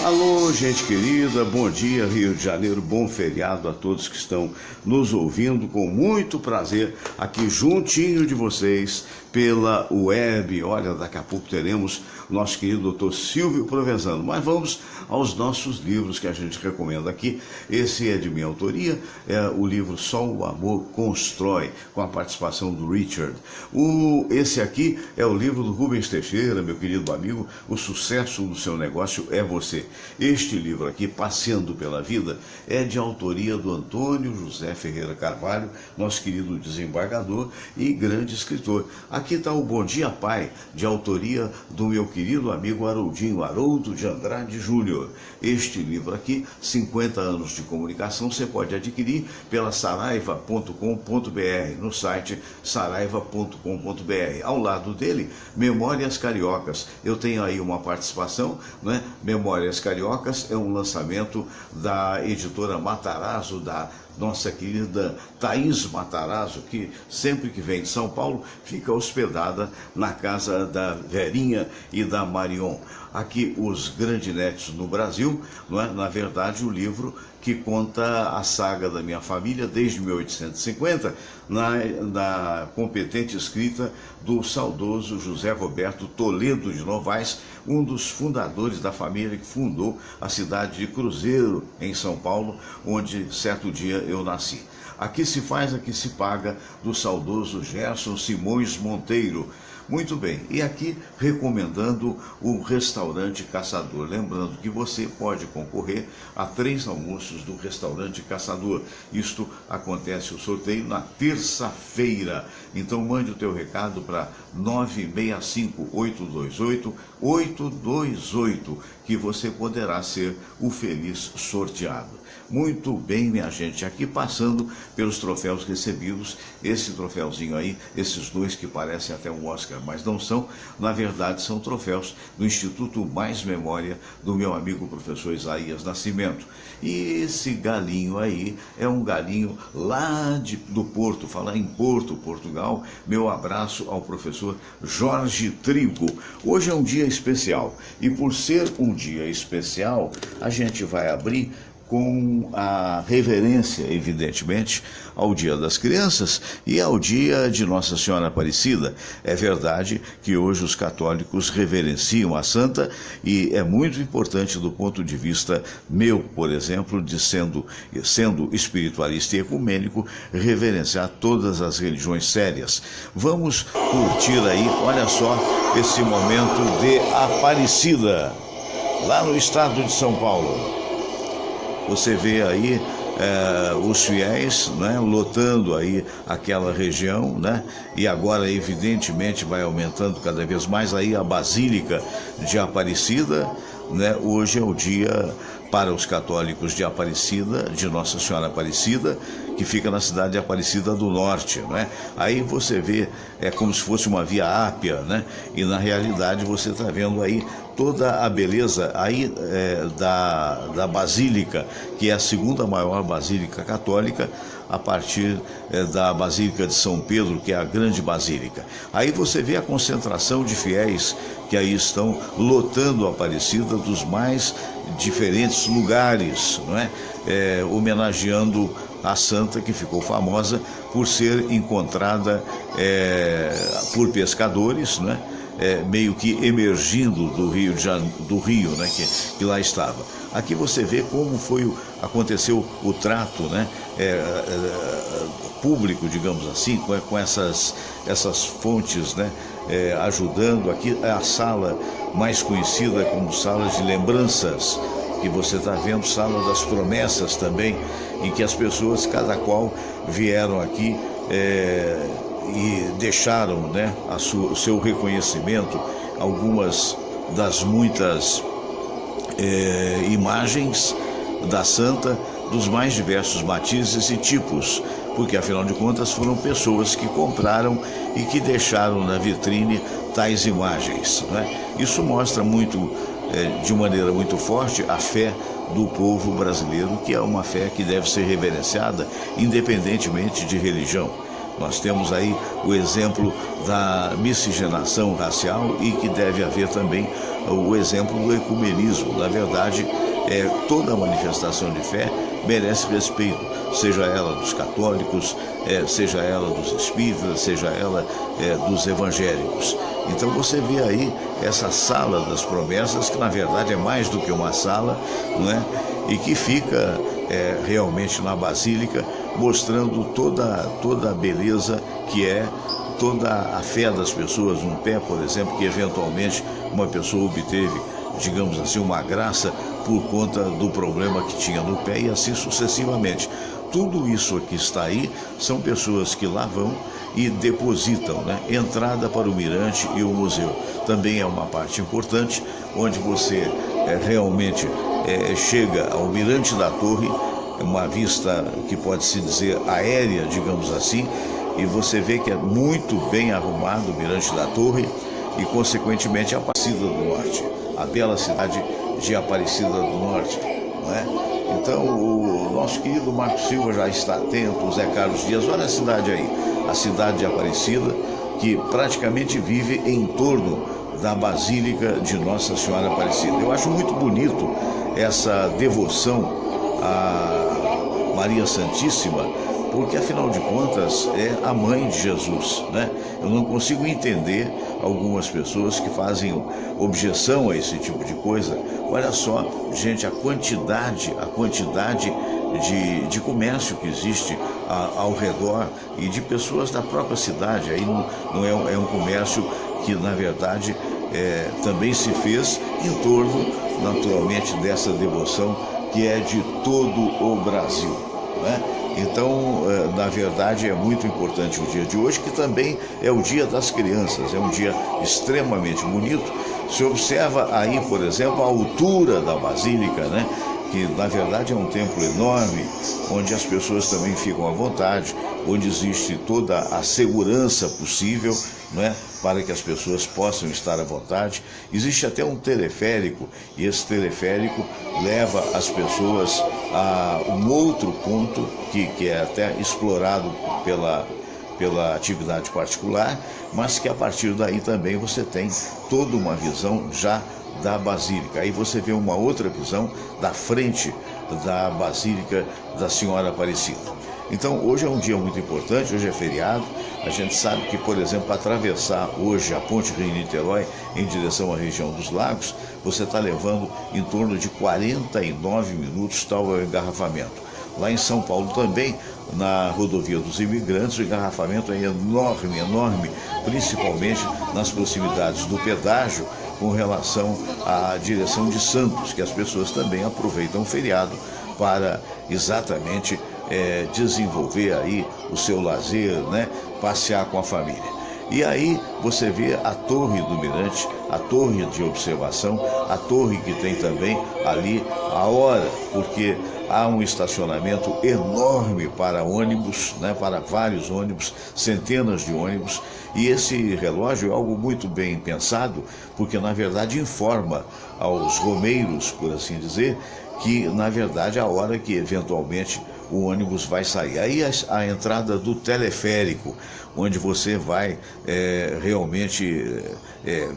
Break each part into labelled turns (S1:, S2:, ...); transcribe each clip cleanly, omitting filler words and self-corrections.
S1: Alô, gente querida, bom dia, Rio de Janeiro, bom feriado a todos que estão nos ouvindo com muito prazer aqui juntinho de vocês pela web. Olha, daqui a pouco teremos o nosso querido doutor Silvio Provenzano, mas vamos aos nossos livros que a gente recomenda aqui. Esse é de minha autoria, é o livro Só o Amor Constrói, com a participação do Richard. Esse aqui é o livro do Rubens Teixeira, meu querido amigo, O Sucesso do Seu Negócio é Você. Este livro aqui, Passeando pela Vida, é de autoria do Antônio José Ferreira Carvalho, nosso querido desembargador e grande escritor. Aqui está o Bom Dia Pai, de autoria do meu querido amigo Haroldo de Andrade Júnior. Este livro aqui, 50 anos de comunicação, você pode adquirir pela saraiva.com.br, no site saraiva.com.br. Ao lado dele, Memórias Cariocas. Eu tenho aí uma participação, né? Memórias Cariocas é um lançamento da editora Matarazzo, da nossa querida Thaís Matarazzo, que sempre que vem de São Paulo fica hospedada na casa da Verinha e da Marion. Aqui os grandinetes no Brasil, não é? Na verdade o livro que conta a saga da minha família desde 1850, na competente escrita do saudoso José Roberto Toledo de Novaes, um dos fundadores da família que fundou a cidade de Cruzeiro, em São Paulo, onde certo dia eu nasci. Aqui se faz, aqui se paga, do saudoso Gerson Simões Monteiro. Muito bem, e aqui recomendando o Restaurante Caçador. Lembrando que você pode concorrer a 3 almoços do Restaurante Caçador. Isto acontece o sorteio na terça-feira. Então mande o teu recado para 965-828-828, que você poderá ser o feliz sorteado. Muito bem, minha gente, aqui passando pelos troféus recebidos, esse troféuzinho aí, esses dois que parecem até um Oscar, mas não são, na verdade são troféus do Instituto Mais Memória, do meu amigo professor Isaías Nascimento. E esse galinho aí é um galinho lá do Porto, falar em Porto, Portugal, meu abraço ao professor Jorge Trigo. Hoje é um dia especial, e por ser um dia especial, a gente vai abrir com a reverência, evidentemente, ao Dia das Crianças e ao Dia de Nossa Senhora Aparecida. É verdade que hoje os católicos reverenciam a santa e é muito importante do ponto de vista meu, por exemplo, de sendo espiritualista e ecumênico, reverenciar todas as religiões sérias. Vamos curtir aí, olha só, esse momento de Aparecida, lá no estado de São Paulo. Você vê aí os fiéis, né, lotando aí aquela região, né, e agora evidentemente vai aumentando cada vez mais aí a Basílica de Aparecida, né. Hoje é o dia para os católicos de Aparecida, de Nossa Senhora Aparecida, que fica na cidade de Aparecida do Norte, né? Aí você vê, é como se fosse uma via ápia, né? E na realidade você está vendo aí toda a beleza aí da Basílica, que é a segunda maior basílica católica, a partir da Basílica de São Pedro, que é a grande basílica. Aí você vê a concentração de fiéis que aí estão lotando a Aparecida dos mais diferentes lugares, não é? Homenageando a santa, que ficou famosa por ser encontrada por pescadores, né? Meio que emergindo do rio, né? Que lá estava. Aqui você vê como aconteceu o trato, né? Público, digamos assim, com essas fontes, né? Ajudando. Aqui é a sala mais conhecida como sala de lembranças, que você está vendo, sala das promessas também, em que as pessoas, cada qual, vieram aqui e deixaram, né, o seu reconhecimento, algumas das muitas imagens da santa, dos mais diversos matizes e tipos, porque afinal de contas foram pessoas que compraram e que deixaram na vitrine tais imagens, né? Isso mostra muito, de maneira muito forte, a fé do povo brasileiro, que é uma fé que deve ser reverenciada independentemente de religião. Nós temos aí o exemplo da miscigenação racial e que deve haver também o exemplo do ecumenismo. Na verdade, toda manifestação de fé merece respeito, seja ela dos católicos, seja ela dos espíritas, seja ela dos evangélicos. Então você vê aí essa sala das promessas, que na verdade é mais do que uma sala, não é? E que fica realmente na Basílica, mostrando toda a beleza que é toda a fé das pessoas. Um pé, por exemplo, que eventualmente uma pessoa obteve, digamos assim, uma graça por conta do problema que tinha no pé, e assim sucessivamente. Tudo isso que está aí são pessoas que lá vão e depositam, né? Entrada para o Mirante e o museu. Também é uma parte importante, onde você realmente chega ao Mirante da Torre, uma vista que pode-se dizer aérea, digamos assim, e você vê que é muito bem arrumado o Mirante da Torre e, consequentemente, a Aparecida do Norte, a bela cidade de Aparecida do Norte, não é? Então, o nosso querido Marco Silva já está atento, o Zé Carlos Dias, olha a cidade aí, a cidade de Aparecida, que praticamente vive em torno da Basílica de Nossa Senhora Aparecida. Eu acho muito bonito essa devoção a Maria Santíssima, porque afinal de contas é a mãe de Jesus, né? Eu não consigo entender algumas pessoas que fazem objeção a esse tipo de coisa. Olha só, gente, a quantidade de comércio que existe ao redor e de pessoas da própria cidade. Aí não é um comércio que, na verdade, também se fez em torno, naturalmente, dessa devoção que é de todo o Brasil, né? Então, na verdade, é muito importante o dia de hoje, que também é o Dia das Crianças, é um dia extremamente bonito. Se observa aí, por exemplo, a altura da Basílica, né? Que na verdade é um templo enorme, onde as pessoas também ficam à vontade, onde existe toda a segurança possível, né, para que as pessoas possam estar à vontade. Existe até um teleférico, e esse teleférico leva as pessoas a um outro ponto que é até explorado pela atividade particular, mas que a partir daí também você tem toda uma visão já da Basílica. Aí você vê uma outra visão da frente da Basílica da Senhora Aparecida. Então, hoje é um dia muito importante, hoje é feriado. A gente sabe que, por exemplo, para atravessar hoje a Ponte Rio-Niterói em direção à região dos Lagos, você está levando em torno de 49 minutos, tal é o engarrafamento. Lá em São Paulo também, na rodovia dos Imigrantes, o engarrafamento é enorme, principalmente nas proximidades do pedágio, com relação à direção de Santos, que as pessoas também aproveitam o feriado para exatamente desenvolver aí o seu lazer, né? Passear com a família. E aí você vê a torre do Mirante, a torre de observação, a torre que tem também ali a hora, porque há um estacionamento enorme para ônibus, né, para vários ônibus, centenas de ônibus, e esse relógio é algo muito bem pensado, porque na verdade informa aos romeiros, por assim dizer, que na verdade é a hora que eventualmente o ônibus vai sair. Aí a entrada do teleférico, onde você vai realmente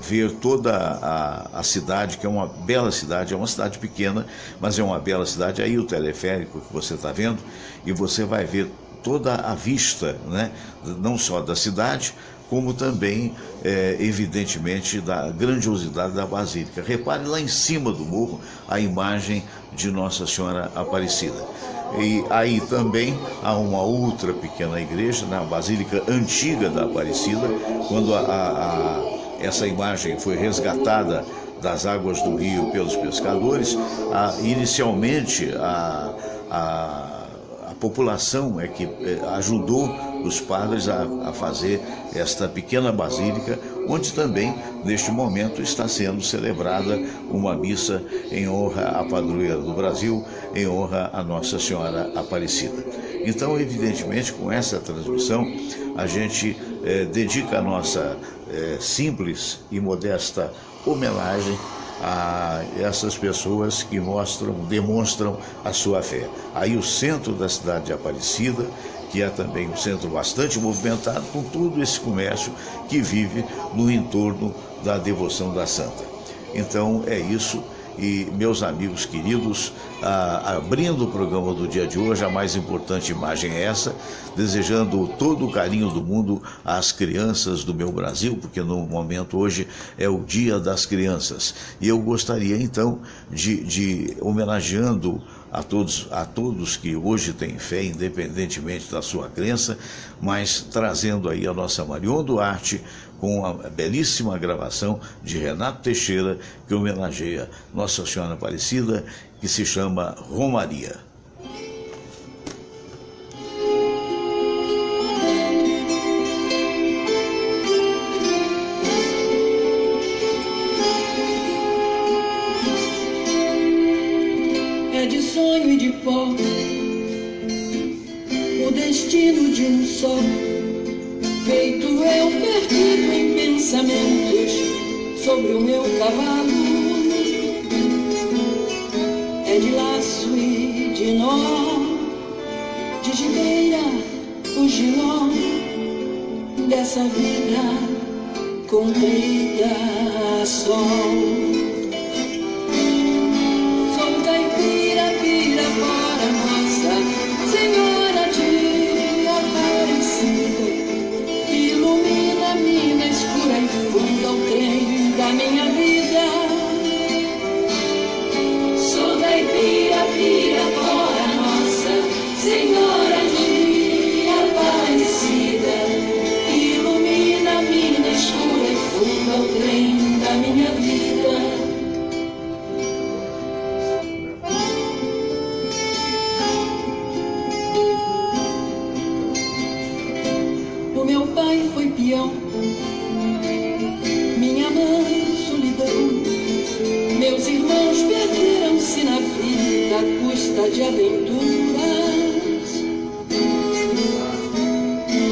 S1: ver toda a cidade, que é uma bela cidade, é uma cidade pequena, mas é uma bela cidade. Aí o teleférico que você está vendo, e você vai ver toda a vista, né? Não só da cidade, como também, evidentemente, da grandiosidade da Basílica. Repare lá em cima do morro a imagem de Nossa Senhora Aparecida. E aí também há uma outra pequena igreja, na Basílica Antiga da Aparecida, quando essa imagem foi resgatada das águas do rio pelos pescadores. Inicialmente a população é que ajudou os padres a fazer esta pequena basílica, onde também, neste momento, está sendo celebrada uma missa em honra à padroeira do Brasil, em honra à Nossa Senhora Aparecida. Então, evidentemente, com essa transmissão, a gente dedica a nossa simples e modesta homenagem a essas pessoas que demonstram a sua fé. Aí o centro da cidade de Aparecida, que é também um centro bastante movimentado com todo esse comércio que vive no entorno da devoção da santa. Então é isso. E meus amigos queridos, abrindo o programa do dia de hoje, a mais importante imagem é essa, desejando todo o carinho do mundo às crianças do meu Brasil, porque no momento hoje é o Dia das Crianças. E eu gostaria então de homenageando a todos que hoje têm fé, independentemente da sua crença, mas trazendo aí a nossa Marion Duarte com a belíssima gravação de Renato Teixeira, que homenageia Nossa Senhora Aparecida, que se chama Romaria.
S2: É de sonho e de pó o destino de um só, feito eu perdido em pensamentos sobre o meu cavalo. É de laço e de nó, de gibeira o giló dessa vida comprida a sol. Sou caipira, pira fora nossa Senhora de Aparecida, ilumina a mina escura e funda o trem da minha vida. Sou caipira, pira fora nossa Senhora de Aparecida, ilumina a mina escura e funda o trem da minha vida. O meu pai foi peão, minha mãe solidão, meus irmãos perderam-se na vida à custa de aventuras.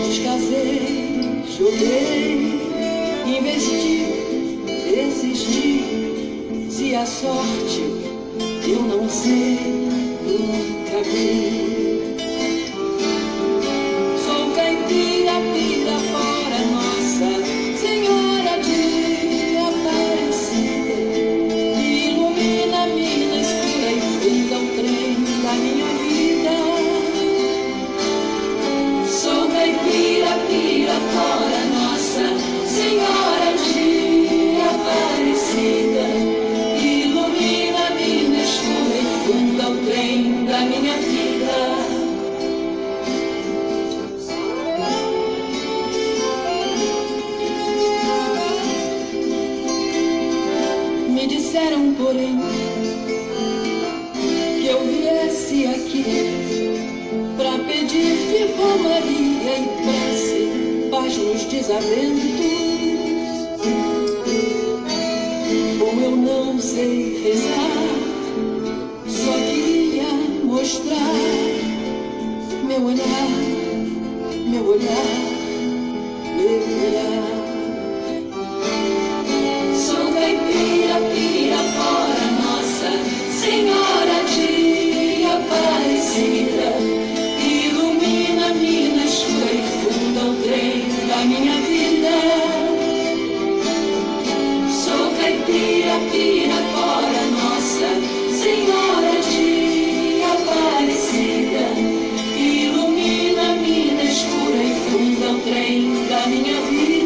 S2: Descasei, joguei, investi, existi, se a sorte eu não sei, nunca vi. Sou caipira, pira fora nossa Senhora de Aparecida, ilumina a mina escura e funda o trem da minha vida. Sou caipira, pira fora nossa Senhora de Aparecida, ilumina a mina escura e funda o trem da minha vida. Me disseram, porém, que eu viesse aqui pra pedir de romaria e prece paz nos desaventos. Como eu não sei rezar, só queria mostrar meu olhar, meu olhar, meu olhar. Sou caipira, pira fora nossa Senhora de Aparecida, ilumina a mina escura e funda o trem da minha vida. Sou caipira, pira fora nossa Senhora de Aparecida, ilumina a mina escura e funda o trem da minha vida.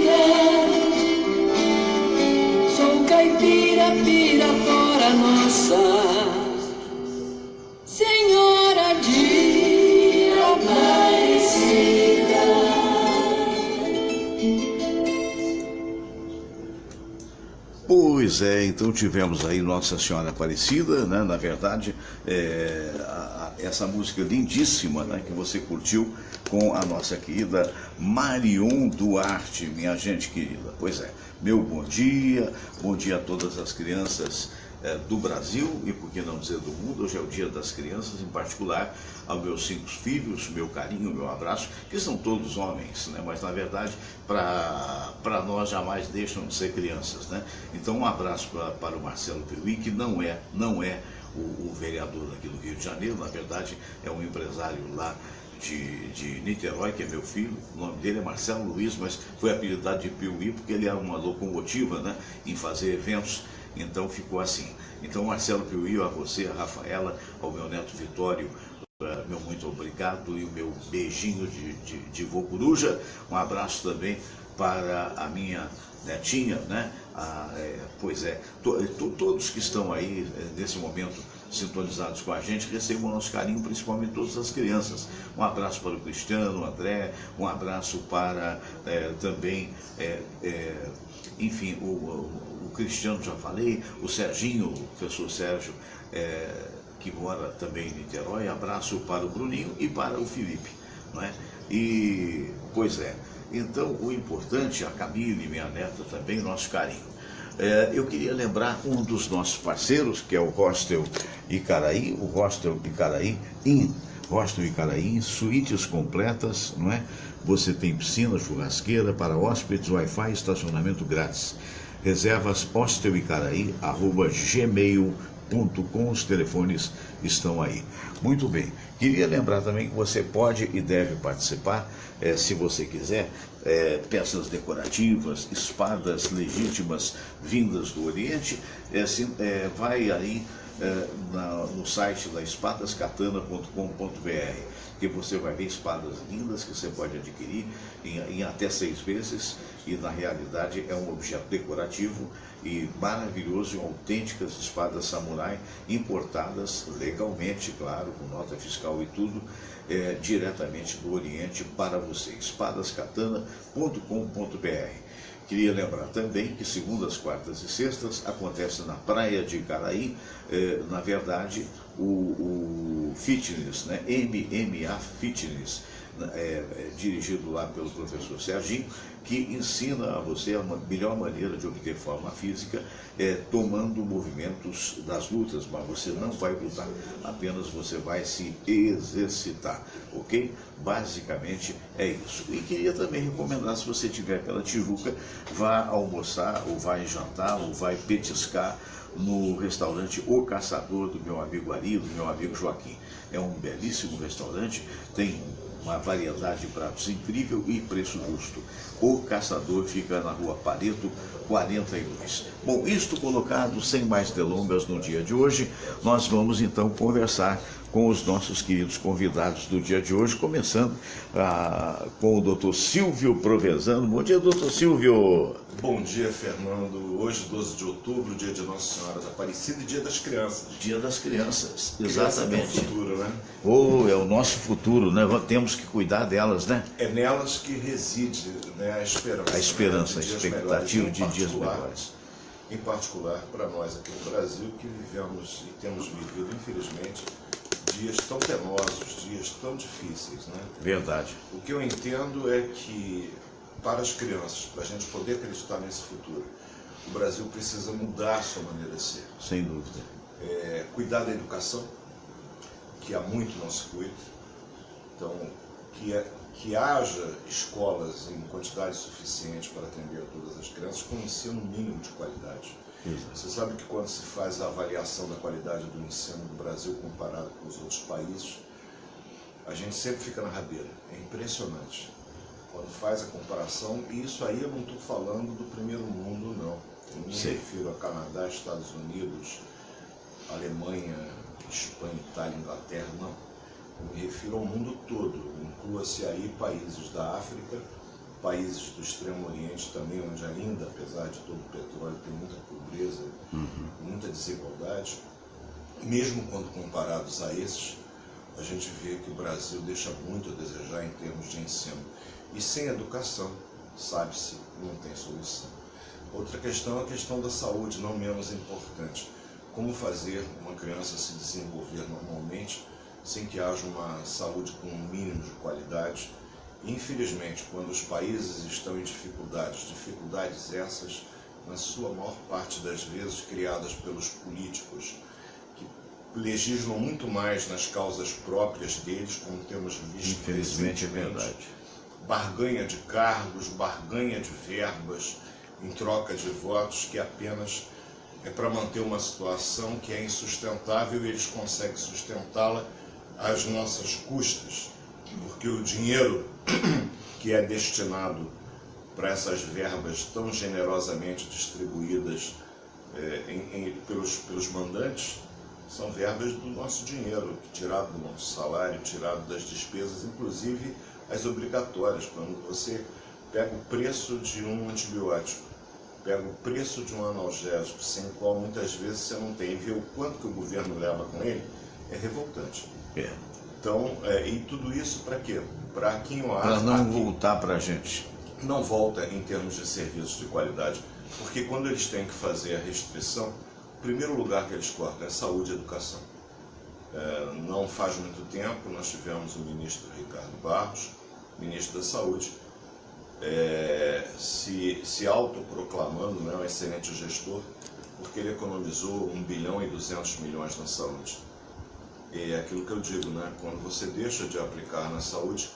S2: Caipira, pira fora nossa Senhora de Aparecida.
S1: Pois é, então tivemos aí Nossa Senhora Aparecida, né? Na verdade, essa música lindíssima, né? Que você curtiu com a nossa querida Marion Duarte, minha gente querida. Pois é, meu bom dia a todas as crianças do Brasil e, por que não dizer, do mundo. Hoje é o Dia das Crianças, em particular aos meus 5 filhos, meu carinho, meu abraço, que são todos homens, né? Mas na verdade, para nós jamais deixam de ser crianças, né? Então um abraço para o Marcelo Peruí, que não é o vereador aqui do Rio de Janeiro, na verdade é um empresário lá de Niterói, que é meu filho. O nome dele é Marcelo Luiz, mas foi apelidado de Piuí porque ele era uma locomotiva, né, em fazer eventos, então ficou assim. Então, Marcelo Piuí, a você, a Rafaela, ao meu neto Vitório, meu muito obrigado e o meu beijinho de vô coruja. Um abraço também para a minha netinha, né? Todos que estão aí nesse momento sintonizados com a gente, recebam o nosso carinho, principalmente todas as crianças. Um abraço para o Cristiano, o André, um abraço para também, enfim, o Cristiano, já falei, o Serginho, o professor Sérgio, que mora também em Niterói. Abraço para o Bruninho e para o Felipe, não é? E, pois é, então o importante, a Camille, minha neta também, nosso carinho. Eu queria lembrar um dos nossos parceiros, que é o Hostel Icaraí, o Hostel Icaraí Inn, Hostel Icaraí, suítes completas, não é? Você tem piscina, churrasqueira para hóspedes, Wi-Fi e estacionamento grátis. Reservas hostelicaraí@gmail.com, os telefones estão aí. Muito bem, queria lembrar também que você pode e deve participar, se você quiser, peças decorativas, espadas legítimas vindas do Oriente, vai aí no site da espadascatana.com.br, que você vai ver espadas lindas que você pode adquirir em até 6 vezes, e na realidade é um objeto decorativo e maravilhoso, autênticas espadas samurai, importadas legalmente, claro, com nota fiscal e tudo, diretamente do Oriente para você. espadascatana.com.br. Queria lembrar também que segundas, quartas e sextas acontece na Praia de Icaraí, na verdade, o Fitness, né? MMA Fitness, dirigido lá pelo professor Serginho, que ensina a você a melhor maneira de obter forma física, tomando movimentos das lutas, mas você não vai lutar, apenas você vai se exercitar, ok? Basicamente é isso. E queria também recomendar, se você estiver pela Tijuca, vá almoçar, ou vai jantar, ou vai petiscar no restaurante O Caçador, do meu amigo Ari, do meu amigo Joaquim. É um belíssimo restaurante, tem uma variedade de pratos incrível e preço justo. O Caçador fica na Rua Pareto, 42. Bom, isto colocado, sem mais delongas, no dia de hoje, nós vamos então conversar com os nossos queridos convidados do dia de hoje, começando com o doutor Silvio Provenzano. Bom dia, doutor Silvio.
S3: Bom dia, Fernando. Hoje, 12 de outubro, dia de Nossa Senhora da Aparecida e dia das crianças.
S1: Dia das crianças, exatamente.
S3: Criança é o futuro, né?
S1: É o nosso futuro, né? Temos que cuidar delas, né?
S3: É nelas que reside, né, a esperança.
S1: A esperança,
S3: né,
S1: a expectativa de dias melhores.
S3: Em particular, para nós aqui no Brasil, que vivemos e temos vivido, infelizmente, dias tão penosos, dias tão difíceis, né?
S1: Verdade.
S3: O que eu entendo é que, para as crianças, para a gente poder acreditar nesse futuro, o Brasil precisa mudar sua maneira de ser.
S1: Sem dúvida.
S3: Cuidar da educação, que há muito não se cuida. Então, que haja escolas em quantidade suficiente para atender a todas as crianças, com um ensino mínimo de qualidade.
S1: Exato.
S3: Você sabe que quando se faz a avaliação da qualidade do ensino do Brasil comparado com os outros países, a gente sempre fica na rabeira. É impressionante. Quando faz a comparação, e isso aí eu não estou falando do primeiro mundo, não. Eu me refiro a Canadá, Estados Unidos, Alemanha, Espanha, Itália, Inglaterra, não. Eu me refiro ao mundo todo. Inclua-se aí países da África, países do Extremo Oriente também, onde ainda, apesar de todo o petróleo, tem muita pobreza, muita desigualdade. Mesmo quando comparados a esses, a gente vê que o Brasil deixa muito a desejar em termos de ensino. E sem educação, sabe-se, não tem solução. Outra questão é a questão da saúde, não menos importante. Como fazer uma criança se desenvolver normalmente, sem que haja uma saúde com um mínimo de qualidade. Infelizmente, quando os países estão em dificuldades essas, na sua maior parte das vezes, criadas pelos políticos, que legislam muito mais nas causas próprias deles, como temos visto.
S1: Infelizmente é verdade.
S3: Barganha de cargos, barganha de verbas, em troca de votos, que apenas é para manter uma situação que é insustentável, e eles conseguem sustentá-la às nossas custas, porque o dinheiro que é destinado para essas verbas tão generosamente distribuídas pelos mandantes são verbas do nosso dinheiro, tirado do nosso salário, tirado das despesas, inclusive as obrigatórias. Quando você pega o preço de um antibiótico, pega o preço de um analgésico, sem o qual muitas vezes você não tem, e vê o quanto que o governo leva com ele, é revoltante. Então, e tudo isso para quê? Para quinhoar.
S1: Para não voltar para a gente.
S3: Não volta em termos de serviços de qualidade, porque quando eles têm que fazer a restrição, o primeiro lugar que eles cortam é saúde e educação. Não faz muito tempo, nós tivemos o ministro Ricardo Barros, ministro da Saúde, se autoproclamando, né, um excelente gestor, porque ele economizou 1 bilhão e 200 milhões na saúde. É aquilo que eu digo, né, quando você deixa de aplicar na saúde,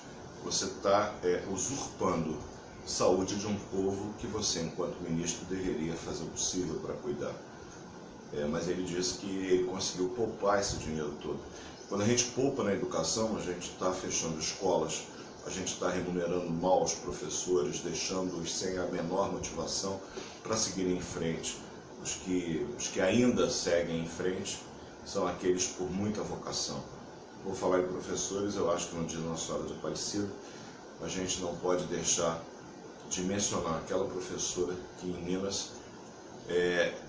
S3: você está usurpando saúde de um povo que você, enquanto ministro, deveria fazer o possível para cuidar. Mas ele disse que ele conseguiu poupar esse dinheiro todo. Quando a gente poupa na educação, a gente está fechando escolas, a gente está remunerando mal os professores, deixando-os sem a menor motivação para seguirem em frente. Os que ainda seguem em frente são aqueles por muita vocação. Vou falar de professores, eu acho que no dia da Nossa Senhora de Aparecida, a gente não pode deixar de mencionar aquela professora que em Minas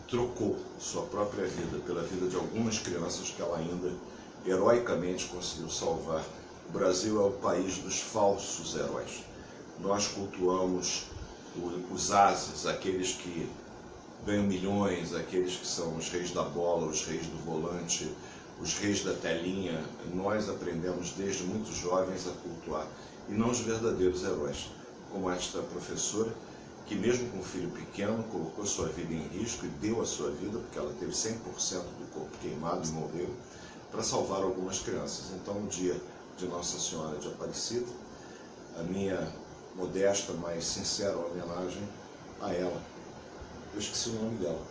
S3: trocou sua própria vida pela vida de algumas crianças que ela ainda heroicamente conseguiu salvar. O Brasil é o país dos falsos heróis. Nós cultuamos os ases, aqueles que ganham milhões, aqueles que são os reis da bola, os reis do volante, os reis da telinha. Nós aprendemos desde muito jovens a cultuar, e não os verdadeiros heróis, como esta professora, que mesmo com um filho pequeno, colocou sua vida em risco e deu a sua vida, porque ela teve 100% do corpo queimado e morreu, para salvar algumas crianças. Então, no dia de Nossa Senhora de Aparecida, a minha modesta, mas sincera homenagem a ela. Eu esqueci o nome dela.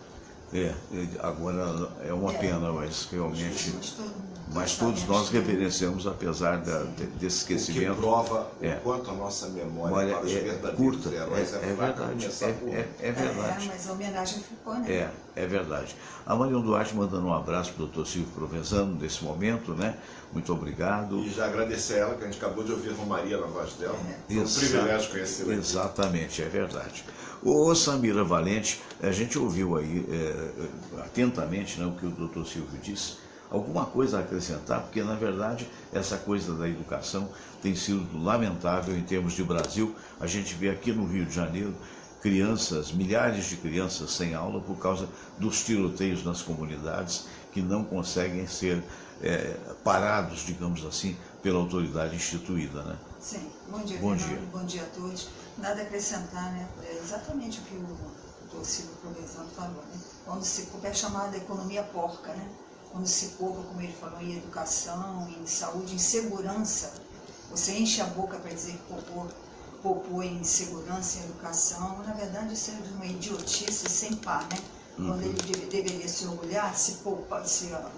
S1: Agora é uma pena, mas realmente... Mas todos nós reverenciamos, apesar desse esquecimento.
S3: O que prova o quanto a nossa memória para os verdadeiros heróis é
S1: verdade. É verdade.
S4: Mas a homenagem ficou, né?
S1: É verdade. A Marion Duarte mandando um abraço para o Dr. Silvio Provenzano nesse momento, né? Muito obrigado.
S3: E já agradecer a ela, que a gente acabou de ouvir Romaria na voz dela. Foi um privilégio conhecê-la.
S1: Exatamente, é verdade. Ô Samira Valente, a gente ouviu aí atentamente, né, o que o Dr. Silvio disse. Alguma coisa a acrescentar? Porque, na verdade, essa coisa da educação tem sido lamentável em termos de Brasil. A gente vê aqui no Rio de Janeiro crianças, milhares de crianças sem aula por causa dos tiroteios nas comunidades que não conseguem ser parados, digamos assim, pela autoridade instituída, né?
S4: Sim. Bom dia,
S1: Bom
S4: Fernando.
S1: dia.
S4: Bom dia a todos. Nada a acrescentar, né? É exatamente o que o Silvio Provenzano falou, né? Quando se poupa, é chamada economia porca, né? Quando se poupa, como ele falou, em educação, em saúde, em segurança, você enche a boca para dizer que poupou em segurança, em educação, na verdade isso é uma idiotice sem par, né? Quando ele deveria se orgulhar, se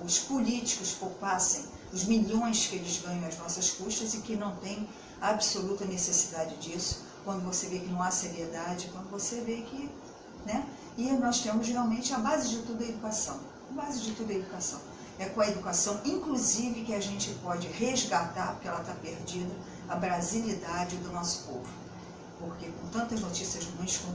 S4: os políticos poupassem os milhões que eles ganham às nossas custas e que não tem absoluta necessidade disso, quando você vê que não há seriedade, quando você vê que, né? E nós temos realmente a base de tudo a educação. A base de tudo é a educação. É com a educação, inclusive, que a gente pode resgatar, porque ela está perdida, a brasilidade do nosso povo. Porque com tantas notícias ruins, com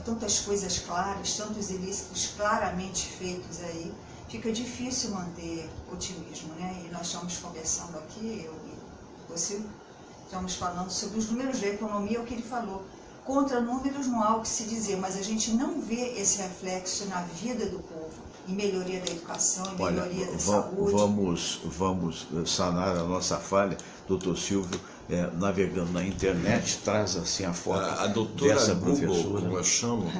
S4: tantas coisas claras, tantos ilícitos claramente feitos aí, fica difícil manter otimismo, né? E nós estamos conversando aqui, eu e você, estamos falando sobre os números da economia, o que ele falou. Contra números não há o que se dizer, mas a gente não vê esse reflexo na vida do povo, em melhoria da educação, em melhoria da saúde.
S1: Vamos sanar a nossa falha. Doutor Silvio, navegando na internet, traz assim a foto
S5: a doutora
S1: dessa
S5: Google,
S1: professora.
S5: como eu chamo,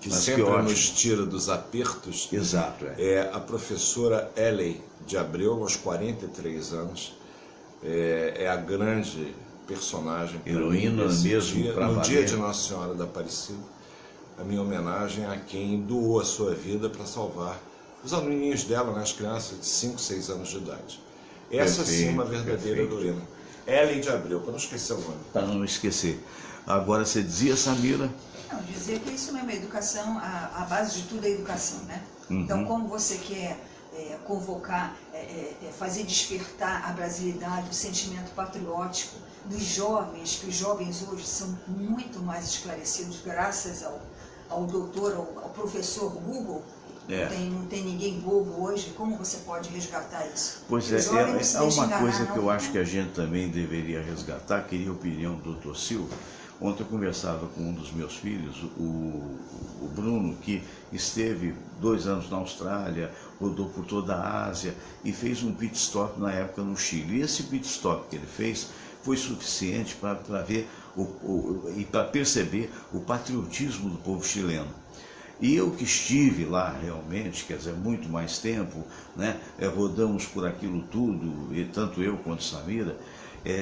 S5: que
S1: mas
S5: sempre
S1: que
S5: nos tira dos apertos.
S1: Exato.
S5: É a professora Ellen de Abreu, aos 43 anos. É a grande personagem,
S1: heroína mesmo,
S5: no dia de Nossa Senhora da Aparecida, a minha homenagem a quem doou a sua vida para salvar os aluninhos dela, né, as crianças de 5, 6 anos de idade. Essa sim é uma verdadeira heroína.
S3: Ellen de Abreu, para não esquecer o nome.
S1: Para não esquecer. Agora, você dizia, Samira?
S4: Não, dizer que isso mesmo, a educação, a base de tudo é a educação, né? Então, como você quer convocar, fazer despertar a brasilidade, o sentimento patriótico dos jovens, que os jovens hoje são muito mais esclarecidos graças ao doutor, ao professor Google. Não tem ninguém bobo hoje, como você pode resgatar isso?
S1: Pois é uma coisa que eu acho que a gente também deveria resgatar, queria a opinião do Dr. Silva. Ontem eu conversava com um dos meus filhos, o Bruno, que esteve 2 anos na Austrália, rodou por toda a Ásia e fez um pit stop na época no Chile. E esse pit stop que ele fez foi suficiente para ver e para perceber o patriotismo do povo chileno. E eu que estive lá realmente, quer dizer, muito mais tempo, né, rodamos por aquilo tudo, e tanto eu quanto Samira,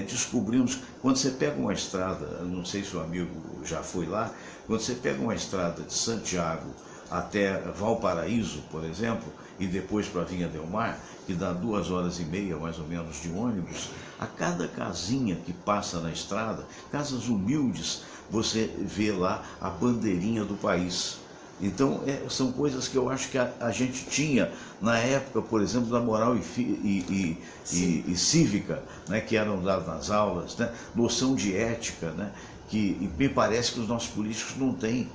S1: descobrimos, quando você pega uma estrada, não sei se o amigo já foi lá, quando você pega uma estrada de Santiago até Valparaíso, por exemplo, e depois para Vinha del Mar, que dá 2 horas e meia mais ou menos de ônibus, a cada casinha que passa na estrada, casas humildes, você vê lá a bandeirinha do país. Então, são coisas que eu acho que a gente tinha na época, por exemplo, da moral e cívica, né, que eram dadas nas aulas, né, noção de ética, né, que me parece que os nossos políticos não têm.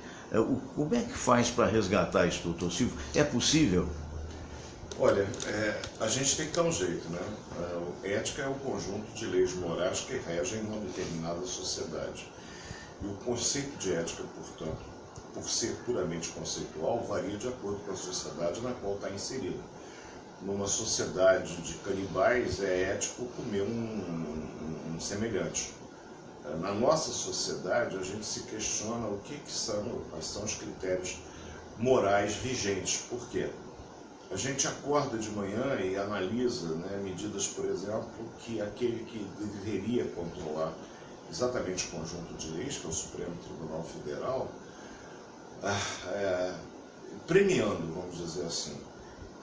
S1: Como é que faz para resgatar isso, doutor Silva? É possível?
S3: Olha, a gente tem que dar um jeito, né? Ética é o conjunto de leis morais que regem uma determinada sociedade. E o conceito de ética, portanto, por ser puramente conceitual, varia de acordo com a sociedade na qual está inserida. Numa sociedade de canibais, é ético comer um semelhante. Na nossa sociedade, a gente se questiona quais são os critérios morais vigentes. Por quê? A gente acorda de manhã e analisa, né, medidas, por exemplo, que aquele que deveria controlar exatamente o conjunto de leis, que é o Supremo Tribunal Federal, premiando, vamos dizer assim,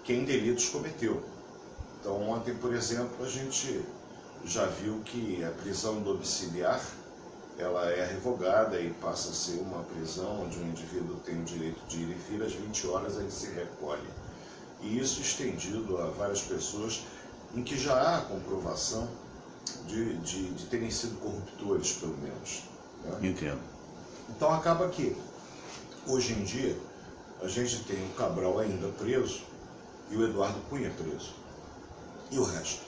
S3: quem delitos cometeu. Então, ontem, por exemplo, a gente já viu que a prisão domiciliar ela é revogada e passa a ser uma prisão onde o indivíduo tem o direito de ir e vir às 20 horas, ele se recolhe. E isso estendido a várias pessoas em que já há a comprovação de terem sido corruptores, pelo menos. Né?
S1: Entendo.
S3: Então acaba que, hoje em dia, a gente tem o Cabral ainda preso e o Eduardo Cunha preso. E o resto?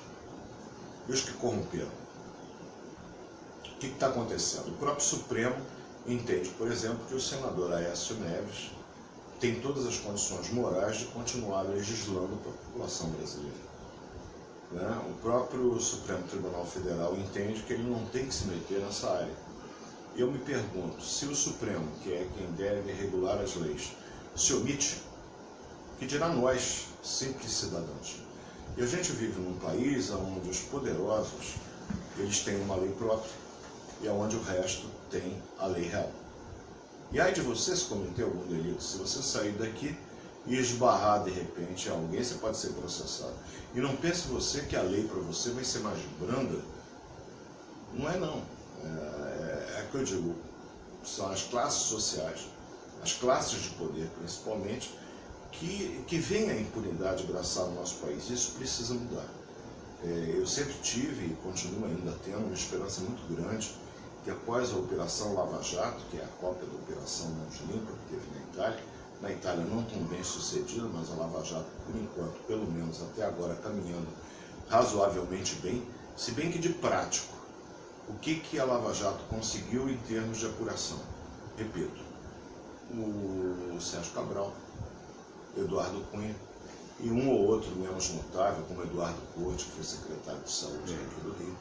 S3: E os que corromperam? O que está acontecendo? O próprio Supremo entende, por exemplo, que o senador Aécio Neves tem todas as condições morais de continuar legislando para a população brasileira. Né? O próprio Supremo Tribunal Federal entende que ele não tem que se meter nessa área. E eu me pergunto, se o Supremo, que é quem deve regular as leis, se omite, que dirá nós, simples cidadãos? E a gente vive num país onde os poderosos, eles têm uma lei própria, e onde o resto tem a lei real. E aí de você se cometer algum delito, se você sair daqui e esbarrar de repente em alguém, você pode ser processado. E não pense você que a lei para você vai ser mais branda. Não é não. É que eu digo, são as classes sociais, as classes de poder principalmente, que veem a impunidade graçar no nosso país. Isso precisa mudar. Eu sempre tive e continuo ainda tendo uma esperança muito grande que após a Operação Lava Jato, que é a cópia da Operação Mãos Limpas, que teve na Itália não tão bem sucedida, mas a Lava Jato, por enquanto, pelo menos até agora, caminhando razoavelmente bem, se bem que de prático, o que a Lava Jato conseguiu em termos de apuração? Repito, o Sérgio Cabral, Eduardo Cunha, e um ou outro menos notável, como Eduardo Corte, que foi secretário de Saúde aqui do Rio,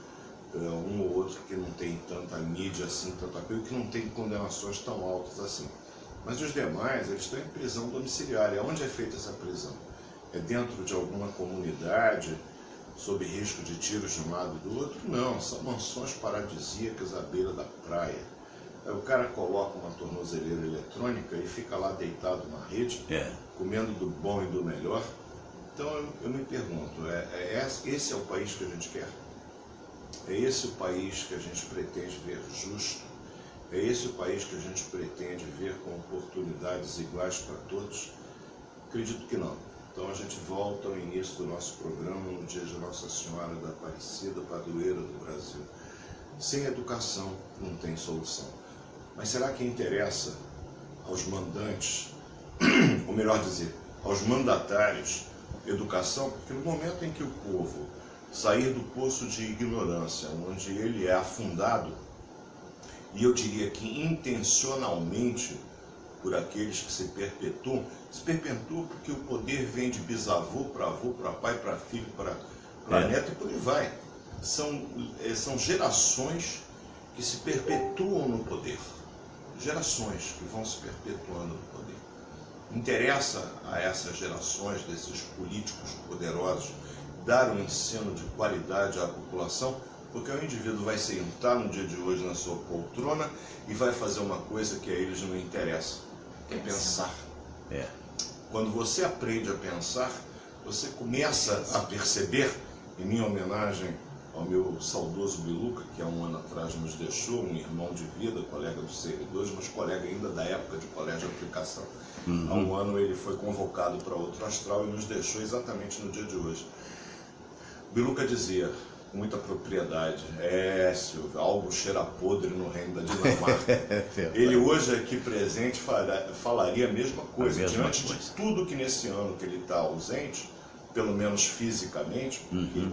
S3: um ou outro que não tem tanta mídia assim, tanto apelo, que não tem condenações tão altas assim. Mas os demais, eles estão em prisão domiciliária. Onde é feita essa prisão? É dentro de alguma comunidade, sob risco de tiros de um lado e do outro? Não, são mansões paradisíacas à beira da praia. O cara coloca uma tornozeleira eletrônica e fica lá deitado na rede, comendo do bom e do melhor. Então eu me pergunto, esse é o país que a gente quer? É esse o país que a gente pretende ver justo? É esse o país que a gente pretende ver com oportunidades iguais para todos? Acredito que não. Então a gente volta ao início do nosso programa no dia de Nossa Senhora da Aparecida, padroeira do Brasil. Sem educação não tem solução. Mas será que interessa aos mandantes, ou melhor dizer, aos mandatários, educação? Porque no momento em que o povo sair do poço de ignorância, onde ele é afundado, e eu diria que intencionalmente, por aqueles que se perpetuam porque o poder vem de bisavô para avô, para pai, para filho, para neto e por aí vai. São gerações que se perpetuam no poder. Gerações que vão se perpetuando no poder. Interessa a essas gerações, desses políticos poderosos, dar um ensino de qualidade à população, porque o indivíduo vai sentar no dia de hoje na sua poltrona e vai fazer uma coisa que a eles não interessa, que é pensar. Quando você aprende a pensar, você começa a perceber, em minha homenagem ao meu saudoso Biluca, que há um ano atrás nos deixou, um irmão de vida, colega dos servidores, mas colega ainda da época de colégio de aplicação. Há um ano ele foi convocado para outro astral e nos deixou exatamente no dia de hoje. Biluca dizia, com muita propriedade, Silvio, algo cheira podre no reino da Dinamarca. Ele hoje aqui presente falaria a mesma coisa, diante de tudo que nesse ano que ele está ausente, pelo menos fisicamente, porque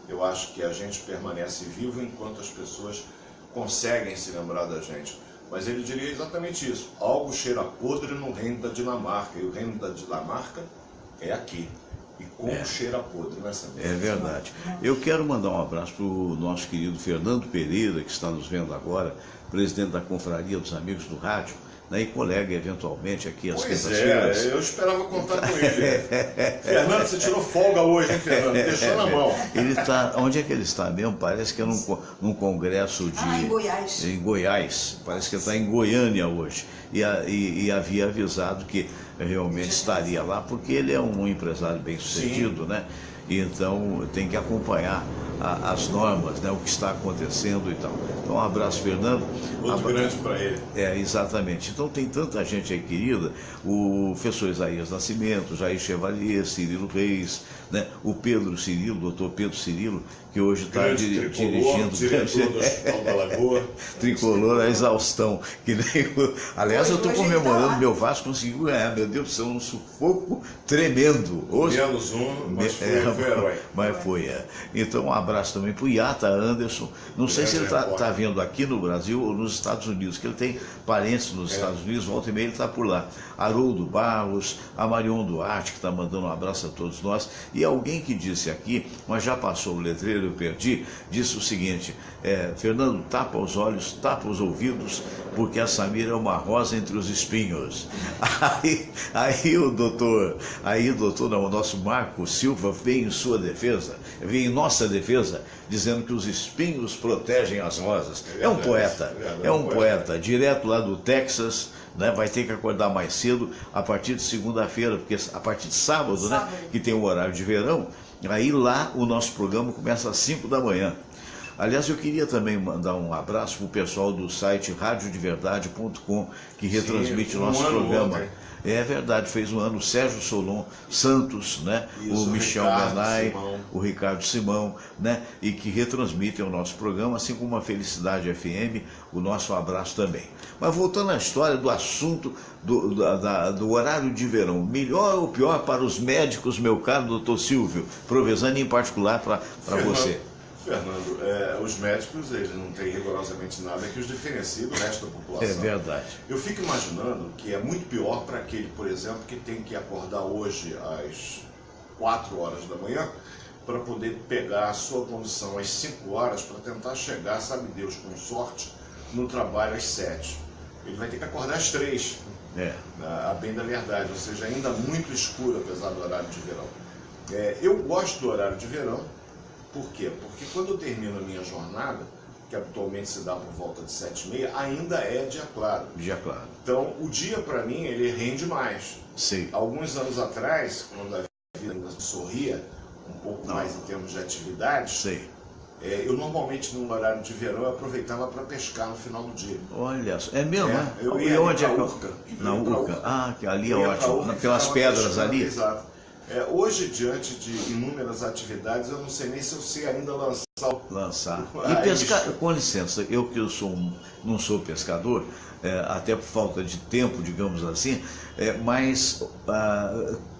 S3: eu acho que a gente permanece vivo enquanto as pessoas conseguem se lembrar da gente. Mas ele diria exatamente isso, algo cheira podre no reino da Dinamarca, e o reino da Dinamarca é aqui. E como cheira podre, não é, Samir?
S1: É verdade. Eu quero mandar um abraço para o nosso querido Fernando Pereira, que está nos vendo agora, presidente da Confraria dos Amigos do Rádio, né, e colega, eventualmente, aqui às quintas-feiras.
S3: Eu esperava contar com ele. Fernando, você tirou folga hoje, hein, Fernando? Deixou na mão.
S1: Ele está, onde é que ele está mesmo? Parece que é num congresso de...
S4: em Goiás.
S1: Em Goiás. Parece que ele está em Goiânia hoje. E havia avisado que realmente estaria lá, porque ele é um empresário bem-sucedido, né? E então tem que acompanhar as normas, né, o que está acontecendo e tal. Então, um abraço, Fernando.
S3: Outro grande para ele.
S1: Exatamente. Então tem tanta gente aí querida, o professor Isaías Nascimento, Jair Chevalier, Cirilo Reis, né, o Pedro Cirilo, doutor Pedro Cirilo, que hoje está dirigindo
S3: diretor do Hospital da Lagoa.
S1: Tricolor a exaustão. Que nem aliás, eu estou comemorando, meu Vasco conseguiu ganhar, meu Deus do céu, um sufoco tremendo. Hoje,
S3: menos um, mas foi herói.
S1: Mas foi, Então, um abraço também para o Iata Anderson. Não sei se ele está vendo aqui no Brasil ou nos Estados Unidos, que ele tem parentes nos Estados Unidos, volta e meia ele está por lá. Haroldo Barros, a Marion Duarte, que está mandando um abraço a todos nós. E alguém que disse aqui, mas já passou o letreiro, eu perdi, disse o seguinte, Fernando, tapa os olhos, tapa os ouvidos, porque a Samira é uma rosa entre os espinhos. Aí o doutor, o nosso Marco Silva vem em sua defesa, vem em nossa defesa, dizendo que os espinhos protegem as rosas. É um poeta, direto lá do Texas, né, vai ter que acordar mais cedo a partir de segunda-feira, porque a partir de sábado, né, que tem o horário de verão, aí lá o nosso programa começa às 5 da manhã. Aliás, eu queria também mandar um abraço para o pessoal do site radiodeverdade.com, que retransmite o nosso programa. É verdade, fez um ano o Sérgio Solon Santos, né?
S3: Isso,
S1: o Michel Benay, o Ricardo Simão, né? E que retransmitem o nosso programa, assim como a Felicidade FM, o nosso abraço também. Mas voltando à história do assunto do horário de verão, melhor ou pior para os médicos, meu caro doutor Silvio Provesani, em particular para você?
S3: Fernando, os médicos, eles não têm rigorosamente nada que os diferencie do resto da população.
S1: É verdade.
S3: Eu fico imaginando que é muito pior para aquele, por exemplo, que tem que acordar hoje às 4 horas da manhã para poder pegar a sua condução às 5 horas para tentar chegar, sabe Deus, com sorte, no trabalho às 7. Ele vai ter que acordar às 3, a bem da verdade, ou seja, ainda muito escuro, apesar do horário de verão. Eu gosto do horário de verão. Por quê? Porque quando eu termino a minha jornada, que habitualmente se dá por volta de 7h30, ainda é dia claro.
S1: Dia claro.
S3: Então, o dia para mim, ele rende mais.
S1: Sim.
S3: Alguns anos atrás, quando a vida ainda sorria, um pouco mais em termos de atividades,
S1: sim,
S3: Eu normalmente no horário de verão eu aproveitava para pescar no final do dia.
S1: Olha só, é mesmo, né?
S3: Eu
S1: E
S3: ia
S1: onde é
S3: pra
S1: que
S3: Urca.
S1: Na
S3: Eu ia pra
S1: Urca.
S3: Urca.
S1: Ah, que ali é
S3: Eu ia pra
S1: ótimo.
S3: Urca e
S1: Pelas
S3: ficava
S1: pedras
S3: pescando,
S1: ali.
S3: Exato. Hoje, diante de inúmeras atividades, eu não sei nem se eu sei ainda lançar.
S1: E pescar, com licença, eu que não sou pescador, até por falta de tempo, digamos assim, mas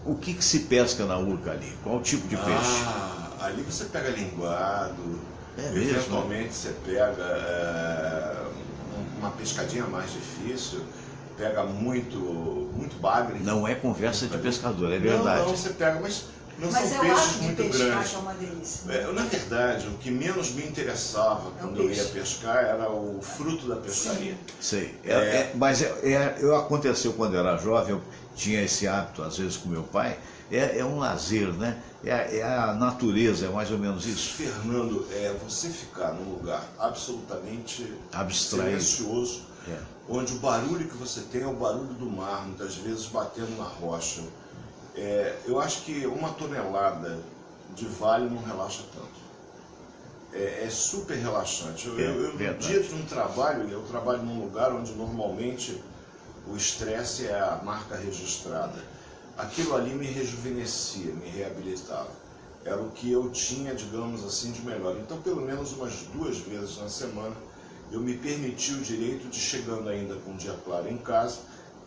S1: o que se pesca na Urca ali? Qual tipo de peixe?
S3: Ali você pega linguado,
S1: mesmo?
S3: Eventualmente você pega uma pescadinha mais difícil, pega muito bagre.
S1: Não é conversa de pescador, é verdade.
S3: Não, você pega, mas não
S4: Mas
S3: são
S4: é o
S3: peixes
S4: ato de
S3: muito
S4: pescar
S3: grandes.
S4: que é uma delícia.
S3: Na verdade, o que menos me interessava quando eu ia pescar era o fruto da pescaria.
S1: Sei. Mas aconteceu quando eu era jovem, eu tinha esse hábito, às vezes, com meu pai. É um lazer, né? É a natureza, é mais ou menos isso.
S3: Fernando, você ficar num lugar absolutamente
S1: abstraído,
S3: silencioso, onde o barulho que você tem é o barulho do mar, muitas vezes batendo na rocha. Eu acho que uma tonelada de vale não relaxa tanto. É super relaxante. No dia de um trabalho, eu trabalho num lugar onde normalmente o estresse é a marca registrada. Aquilo ali me rejuvenescia, me reabilitava. Era o que eu tinha, digamos assim, de melhor. Então, pelo menos umas 2 vezes na semana, eu me permiti o direito de, chegando ainda com o dia claro em casa,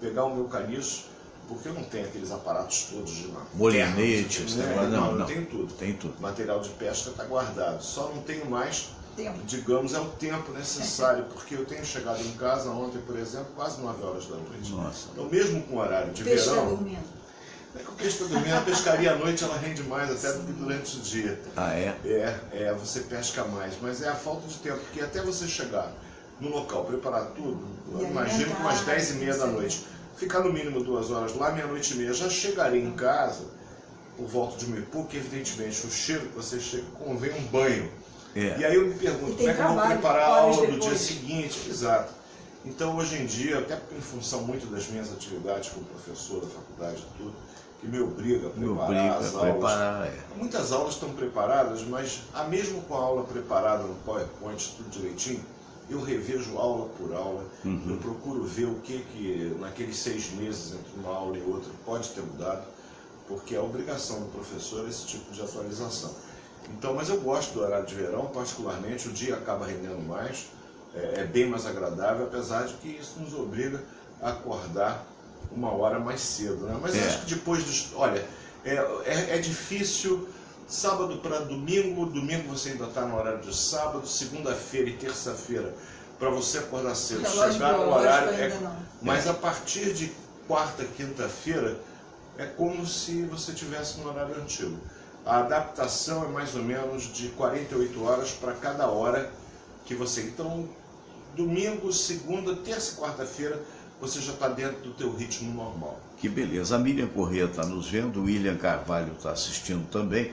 S3: pegar o meu caniço, porque eu não tenho aqueles aparatos todos de lá.
S1: Molinete,
S3: não, tenho tudo.
S1: Tem tudo.
S3: O material de pesca está guardado. Só não tenho mais,
S4: tempo.
S3: Digamos, é o tempo necessário, porque eu tenho chegado em casa ontem, por exemplo, quase 9 horas da noite.
S1: Nossa.
S3: Então, mesmo com horário de
S4: Peixe
S3: verão...
S4: está dormindo.
S3: O peixe está dormindo, a pescaria à noite ela rende mais até do que durante o dia. Você pesca mais, mas é a falta de tempo, porque até você chegar no local, preparar tudo, eu imagino que umas 10h30 da noite, ficar no mínimo 2 horas lá, meia-noite e meia, já chegarei em casa, por volta de 1h pouco, evidentemente o cheiro que você chega convém um banho. E aí eu me pergunto, como é que eu vou preparar a aula do dia seguinte? Exato. Então hoje em dia, até em função muito das minhas atividades como professor da faculdade e tudo, que me obriga a preparar as aulas. Muitas aulas estão preparadas, mas mesmo com a aula preparada no PowerPoint, tudo direitinho, eu revejo aula por aula, eu procuro ver o que naqueles 6 meses entre uma aula e outra pode ter mudado, porque é a obrigação do professor esse tipo de atualização. Então, mas eu gosto do horário de verão, particularmente, o dia acaba rendendo mais, é bem mais agradável, apesar de que isso nos obriga a acordar 1 hora mais cedo, né? Mas acho que depois dos... Olha, é difícil, sábado para domingo você ainda está no horário de sábado, segunda-feira e terça-feira, para você acordar cedo, chegar no horário... Mas a partir de quarta, quinta-feira, é como se você estivesse no horário antigo. A adaptação é mais ou menos de 48 horas para cada hora que você... Então, domingo, segunda, terça e quarta-feira, você já está dentro do teu ritmo normal.
S1: Que beleza. A Miriam Corrêa está nos vendo, o William Carvalho está assistindo também,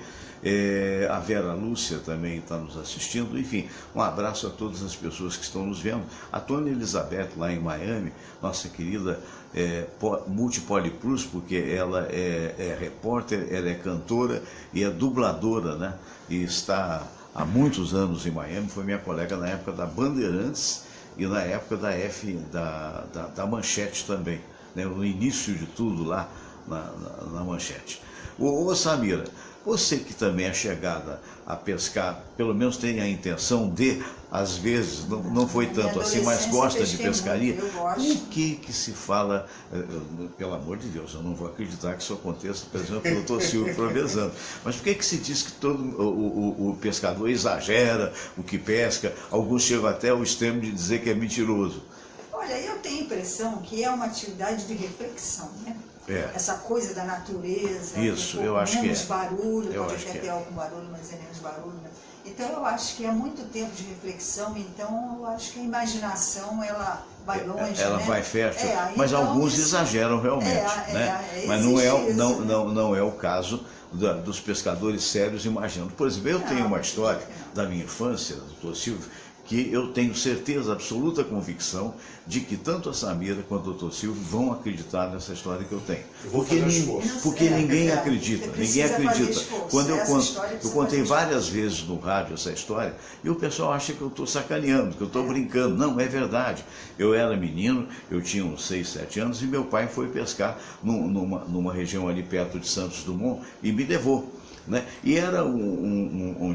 S1: a Vera Lúcia também está nos assistindo. Enfim, um abraço a todas as pessoas que estão nos vendo. A Tônia Elizabeth, lá em Miami, nossa querida multipoliplus, porque ela é repórter, ela é cantora e é dubladora, né? E está há muitos anos em Miami, foi minha colega na época da Bandeirantes e na época da Manchete também, né? No início de tudo lá na Manchete. Ô Samira, você que também é chegada a pescar, pelo menos tem a intenção de, às vezes, não foi tanto assim, mas gosta de pescaria, o que se fala, pelo amor de Deus, eu não vou acreditar que isso aconteça, por exemplo, pelo Dr. Silvio Provenzano, mas por que se diz que o pescador exagera o que pesca, alguns chegam até ao extremo de dizer que é mentiroso?
S4: Olha, eu tenho a impressão que é uma atividade de reflexão, né? Essa coisa da natureza,
S1: isso, eu acho que
S4: menos barulho, pode até ter algum barulho, mas é menos barulho, né? Então eu acho que é muito tempo de reflexão, então eu acho que a imaginação ela vai longe,
S1: ela
S4: né?
S1: vai fértil, mas
S4: então,
S1: alguns exageram realmente, né? Mas não é o caso dos pescadores sérios imaginando. Por exemplo, eu tenho uma história da minha infância, do Dr. Silvio, que eu tenho certeza, absoluta convicção, de que tanto a Samira quanto o Dr. Silvio vão acreditar nessa história que eu tenho. Porque ninguém acredita, ninguém acredita. Quando eu contei várias vezes no rádio essa história, e o pessoal acha que eu estou sacaneando, que eu estou brincando. Não, é verdade. Eu era menino, eu tinha uns 6, 7 anos, e meu pai foi pescar numa região ali perto de Santos Dumont e me levou. Né? E era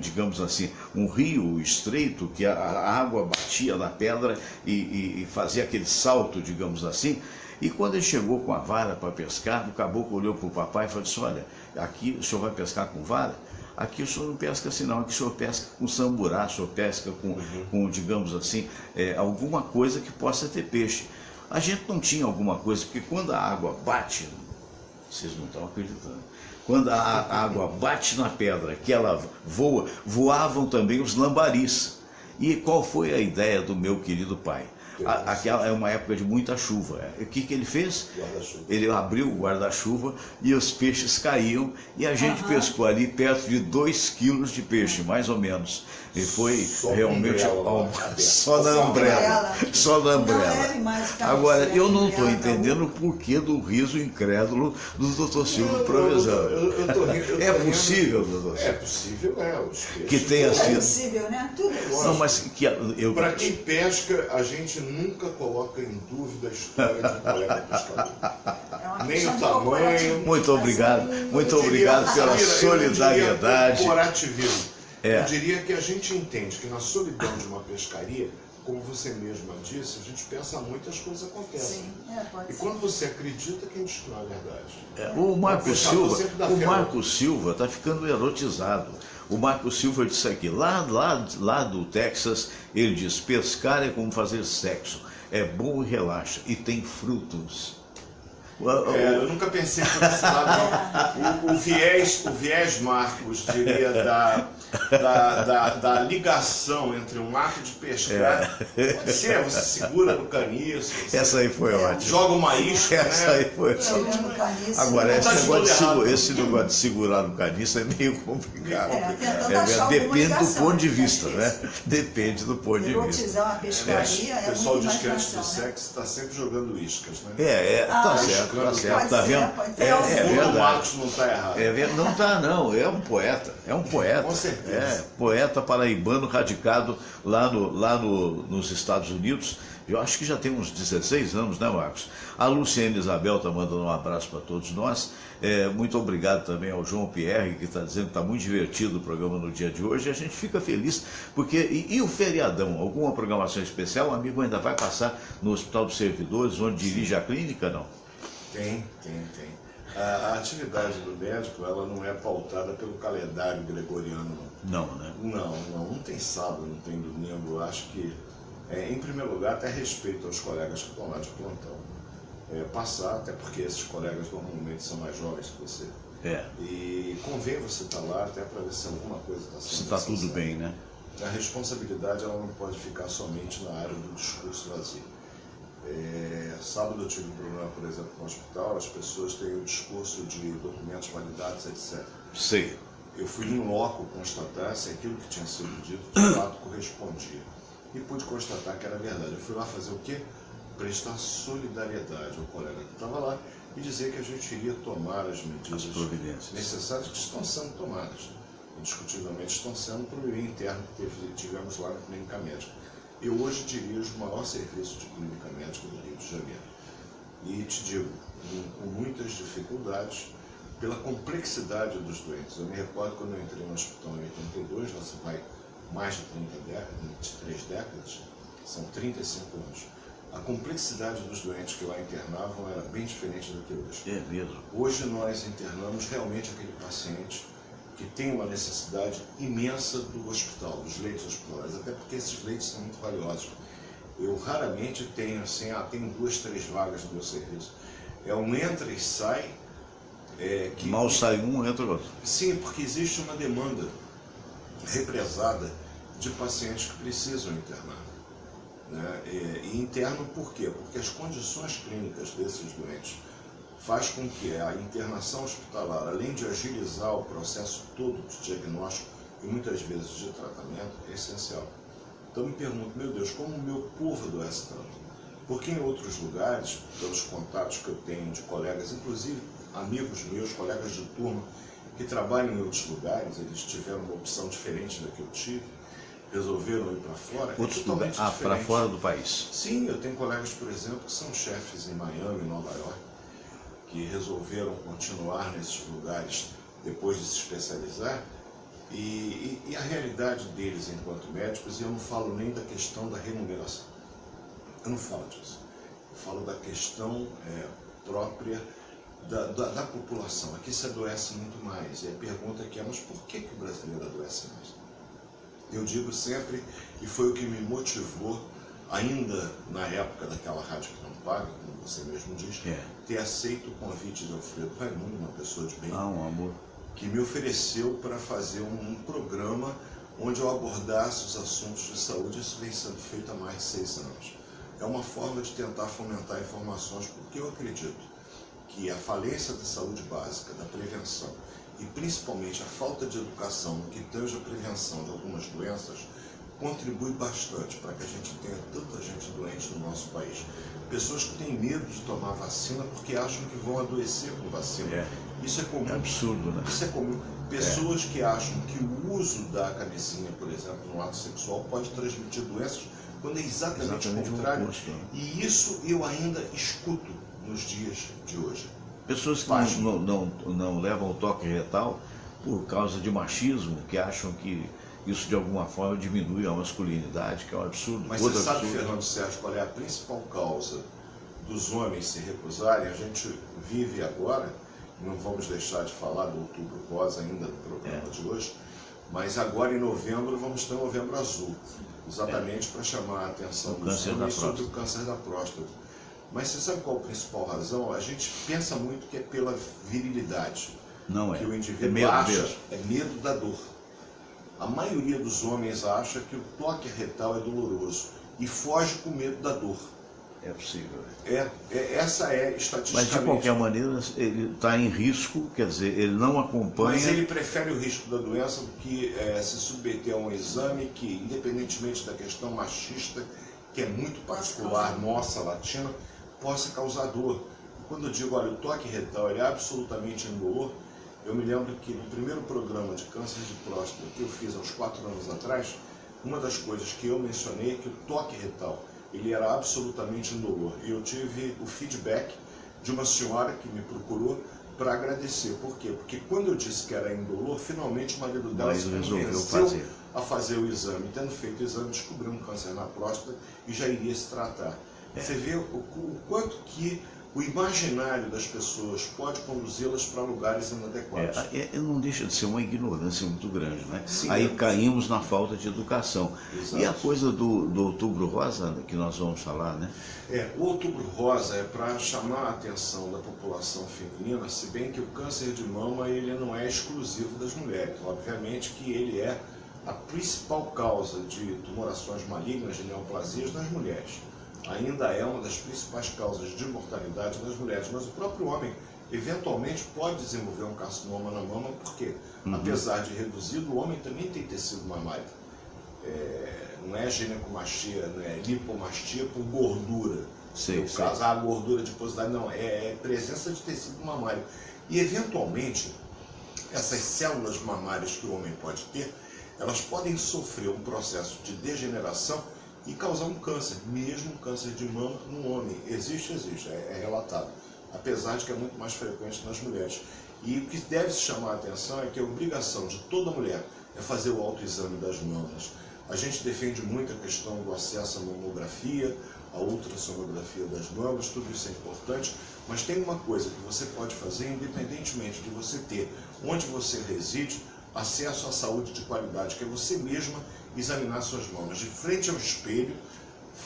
S1: digamos assim, um rio estreito que a água batia na pedra e fazia aquele salto, digamos assim. E quando ele chegou com a vara para pescar, o caboclo olhou para o papai e falou assim: olha, aqui o senhor vai pescar com vara? Aqui o senhor não pesca assim não, aqui o senhor pesca com samburá, o senhor pesca com digamos assim, alguma coisa que possa ter peixe. A gente não tinha alguma coisa, porque quando a água bate, vocês não estão acreditando, quando a água bate na pedra, que ela voavam também os lambaris. E qual foi a ideia do meu querido pai? Aquela é uma época de muita chuva. O que ele fez? Ele abriu o guarda-chuva e os peixes caíam, e a gente pescou ali perto de 2 quilos de peixe, mais ou menos. E foi realmente só na umbrella. Só na umbrella. Agora, eu não estou entendendo o porquê do riso incrédulo do Dr. Silvio Provenzano. É possível, doutor Silvio?
S3: É possível,
S1: que tenha sido.
S4: É possível, né? Tudo é possível.
S1: Não, mas
S3: para quem pesca, a gente nunca coloca em dúvida a história de um colega pescador. Nem o tamanho.
S1: Muito obrigado pela solidariedade.
S3: Corporativismo. Eu diria que a gente entende que na solidão de uma pescaria, como você mesma disse, a gente pensa muitas coisas acontecem.
S4: Sim, pode ser.
S3: Quando você acredita, que diz que não é verdade.
S1: O Marco Silva está ficando erotizado. O Marco Silva disse aqui, lá do Texas, ele diz: pescar é como fazer sexo, é bom e relaxa, e tem frutos.
S3: Eu nunca pensei por esse lado, não. O viés Marcos, diria, da ligação entre um ato de pescar. Pode ser, você segura no caniço.
S1: Essa aí foi ótima.
S3: Joga uma isca,
S1: Essa aí foi ótima. Agora, esse negócio de segurar no caniço é meio complicado. Depende do ponto de vista, né? Depende do ponto de vista.
S4: Erotizar uma pescaria
S3: O pessoal diz que antes do sexo está sempre jogando iscas, né?
S1: Tá certo. Tá certo, tá vendo?
S3: É verdade. O Marcos não está errado.
S1: Não está, não. É um poeta.
S3: Com certeza.
S1: Poeta paraibano radicado lá nos Estados Unidos. Eu acho que já tem uns 16 anos, né, Marcos? A Luciene Isabel está mandando um abraço para todos nós. Muito obrigado também ao João Pierre, que está dizendo que está muito divertido o programa no dia de hoje. E a gente fica feliz, porque... E o feriadão? Alguma programação especial? O amigo ainda vai passar no Hospital dos Servidores, onde dirige a clínica, não?
S3: Tem. A atividade do médico, ela não é pautada pelo calendário gregoriano.
S1: Não, né?
S3: Não tem sábado, não tem domingo. Eu acho que, em primeiro lugar, até respeito aos colegas que estão lá de plantão. Passar, até porque esses colegas normalmente são mais jovens que você. E convém você estar lá até para ver se alguma coisa está sendo...
S1: Se está tudo bem, né?
S3: A responsabilidade, ela não pode ficar somente na área do discurso vazio. Sábado eu tive um problema, por exemplo, no hospital. As pessoas têm o discurso de documentos validados, etc.
S1: Sei.
S3: Eu fui em loco constatar se aquilo que tinha sido dito de fato correspondia. E pude constatar que era verdade. Eu fui lá fazer o quê? Prestar solidariedade ao colega que estava lá e dizer que a gente iria tomar as medidas necessárias que estão sendo tomadas. Indiscutivelmente estão sendo para o interno que tivemos lá na clínica médica. Eu hoje dirijo o maior serviço de clínica médica do Rio de Janeiro. E te digo, com muitas dificuldades, pela complexidade dos doentes. Eu me recordo quando eu entrei no hospital em 82, lá se vai mais de 23 décadas, são 35 anos. A complexidade dos doentes que lá internavam era bem diferente do que hoje.
S1: É mesmo.
S3: Hoje nós internamos realmente aquele paciente que tem uma necessidade imensa do hospital, dos leitos hospitalares, até porque esses leitos são muito valiosos. Eu raramente tenho assim, tenho 2, 3 vagas no meu serviço. É um entra e sai. Que
S1: mal sai um, entra outro.
S3: Sim, porque existe uma demanda represada de pacientes que precisam internar. Né? E internam por quê? Porque as condições clínicas desses doentes faz com que a internação hospitalar, além de agilizar o processo todo de diagnóstico e muitas vezes de tratamento, é essencial. Então me pergunto, meu Deus, como o meu povo adoece tanto? Porque em outros lugares, pelos contatos que eu tenho de colegas, inclusive amigos meus, colegas de turma, que trabalham em outros lugares, eles tiveram uma opção diferente da que eu tive, resolveram ir para fora.
S1: Outros lugares? Ah, para fora do país.
S3: Sim, eu tenho colegas, por exemplo, que são chefes em Miami, Nova York, que resolveram continuar nesses lugares depois de se especializar. E a realidade deles enquanto médicos, e eu não falo nem da questão da remuneração, eu não falo disso, eu falo da questão própria da população. Aqui se adoece muito mais, e a pergunta é mas por que o brasileiro adoece mais? Eu digo sempre, e foi o que me motivou, ainda na época daquela rádio que não paga, como você mesmo diz, ter aceito o convite de Alfredo Raimundo, uma pessoa de bem,
S1: um amor,
S3: que me ofereceu para fazer um programa onde eu abordasse os assuntos de saúde. Isso vem sendo feito há mais de 6 anos. É uma forma de tentar fomentar informações, porque eu acredito que a falência da saúde básica, da prevenção, e principalmente a falta de educação no que tange a prevenção de algumas doenças, contribui bastante para que a gente tenha tanta gente doente no nosso país. Pessoas que têm medo de tomar vacina porque acham que vão adoecer com vacina. Isso é comum.
S1: É absurdo, né?
S3: Isso é comum. Pessoas que acham que o uso da camisinha, por exemplo, no ato sexual pode transmitir doenças, quando é exatamente o contrário.
S1: Oposto, né?
S3: E isso eu ainda escuto nos dias de hoje.
S1: Pessoas que não levam o toque retal por causa de machismo, que acham que isso de alguma forma diminui a masculinidade, que é um absurdo.
S3: Mas você sabe, Fernando Sérgio, qual é a principal causa dos homens se recusarem? A gente vive agora, não vamos deixar de falar do Outubro Rosa ainda no programa de hoje, mas agora em novembro vamos ter Novembro Azul, exatamente para chamar a atenção dos homens sobre o câncer da próstata. Mas você sabe qual a principal razão? A gente pensa muito que é pela virilidade.
S1: Não é.
S3: Que o indivíduo acha, é medo da dor. A maioria dos homens acha que o toque retal é doloroso e foge com medo da dor.
S1: É possível.
S3: Essa é estatisticamente.
S1: Mas de qualquer maneira ele está em risco, quer dizer, ele não acompanha.
S3: Mas ele prefere o risco da doença do que se submeter a um exame que, independentemente da questão machista, que é muito particular, nossa, latina, possa causar dor. Quando eu digo, olha, o toque retal ele é absolutamente indolor, eu me lembro que no primeiro programa de câncer de próstata que eu fiz há uns 4 anos atrás, uma das coisas que eu mencionei é que o toque retal ele era absolutamente indolor. E eu tive o feedback de uma senhora que me procurou para agradecer. Por quê? Porque quando eu disse que era indolor, finalmente o marido dela se convenceu a fazer o exame. Tendo feito o exame, descobriu um câncer na próstata e já iria se tratar. Você vê o quanto que o imaginário das pessoas pode conduzi-las para lugares inadequados.
S1: Não deixa de ser uma ignorância muito grande, né?
S3: Sim,
S1: aí caímos na falta de educação.
S3: Exato.
S1: E a coisa do Outubro Rosa, que nós vamos falar, né?
S3: O Outubro Rosa é para chamar a atenção da população feminina, se bem que o câncer de mama ele não é exclusivo das mulheres. Obviamente que ele é a principal causa de tumorações malignas, de neoplasias nas mulheres. Ainda é uma das principais causas de mortalidade das mulheres, mas o próprio homem eventualmente pode desenvolver um carcinoma na mama, porque apesar de reduzido, o homem também tem tecido mamário. Não é ginecomastia, não é lipomastia por gordura. No caso, a gordura de adiposidade, não, é presença de tecido mamário. E eventualmente, essas células mamárias que o homem pode ter, elas podem sofrer um processo de degeneração e causar um câncer, mesmo um câncer de mama no homem. Existe, é relatado, apesar de que é muito mais frequente nas mulheres. E o que deve se chamar a atenção é que a obrigação de toda mulher é fazer o autoexame das mamas. A gente defende muito a questão do acesso à mamografia, à ultrassonografia das mamas, tudo isso é importante, mas tem uma coisa que você pode fazer, independentemente de você ter onde você reside, acesso à saúde de qualidade, que é você mesma examinar suas mamas. De frente ao espelho,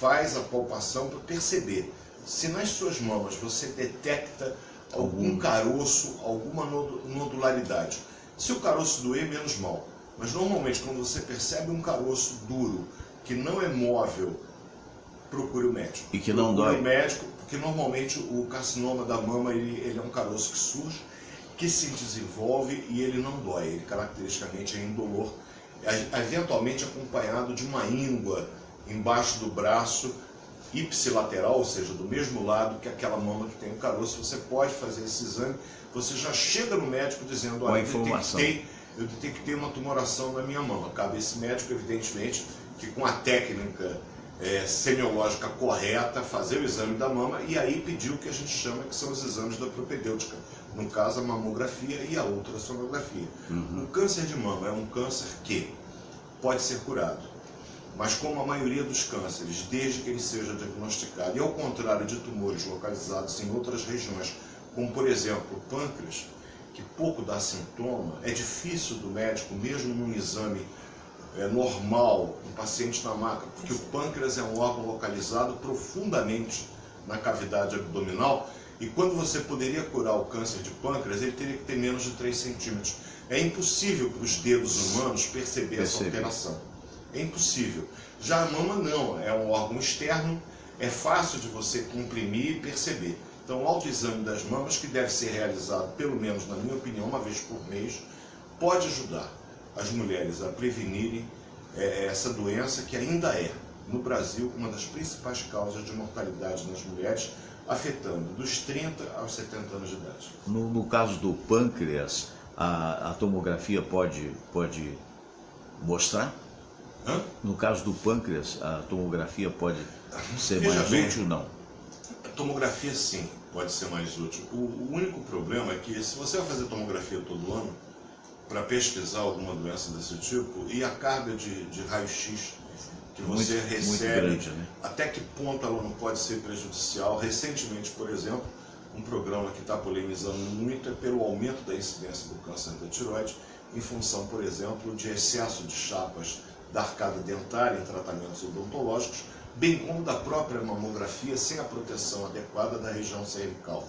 S3: faz a palpação para perceber se nas suas mamas você detecta algum caroço, alguma nodularidade. Se o caroço doer, menos mal. Mas normalmente quando você percebe um caroço duro, que não é móvel, procure o médico.
S1: E que não dói.
S3: Procure o médico, porque normalmente o carcinoma da mama ele é um caroço que surge, que se desenvolve e ele não dói. Ele caracteristicamente é indolor, eventualmente acompanhado de uma íngua embaixo do braço ipsilateral, ou seja, do mesmo lado que aquela mama que tem o caroço. Você pode fazer esse exame, você já chega no médico dizendo, olha, eu detectei uma tumoração na minha mama. Cabe esse médico, evidentemente, que com a técnica semiológica correta, fazer o exame da mama e aí pedir o que a gente chama que são os exames da propedêutica, no caso a mamografia e a ultrassonografia. O câncer de mama é um câncer que pode ser curado, mas como a maioria dos cânceres, desde que ele seja diagnosticado, e ao contrário de tumores localizados em outras regiões, como por exemplo o pâncreas, que pouco dá sintoma, é difícil do médico, mesmo num exame normal, um paciente na maca, porque o pâncreas é um órgão localizado profundamente na cavidade abdominal, e quando você poderia curar o câncer de pâncreas, ele teria que ter menos de 3 centímetros. É impossível para os dedos humanos perceber essa alteração. É impossível. Já a mama não, é um órgão externo, é fácil de você comprimir e perceber. Então o autoexame das mamas, que deve ser realizado, pelo menos na minha opinião, uma vez por mês, pode ajudar as mulheres a prevenirem essa doença que ainda é, no Brasil, uma das principais causas de mortalidade nas mulheres, afetando dos 30 aos 70 anos de idade.
S1: No caso do pâncreas, a tomografia pode mostrar? No caso do pâncreas, a tomografia pode ser mais útil ou não?
S3: A tomografia sim, pode ser mais útil. O único problema é que se você vai fazer tomografia todo ano, para pesquisar alguma doença desse tipo, e a carga de raio-x que você recebe, muito grande, né? Até que ponto ela não pode ser prejudicial. Recentemente, por exemplo, um programa que está polemizando muito é pelo aumento da incidência do câncer da tireoide, em função, por exemplo, de excesso de chapas da arcada dentária em tratamentos odontológicos, bem como da própria mamografia sem a proteção adequada da região cervical.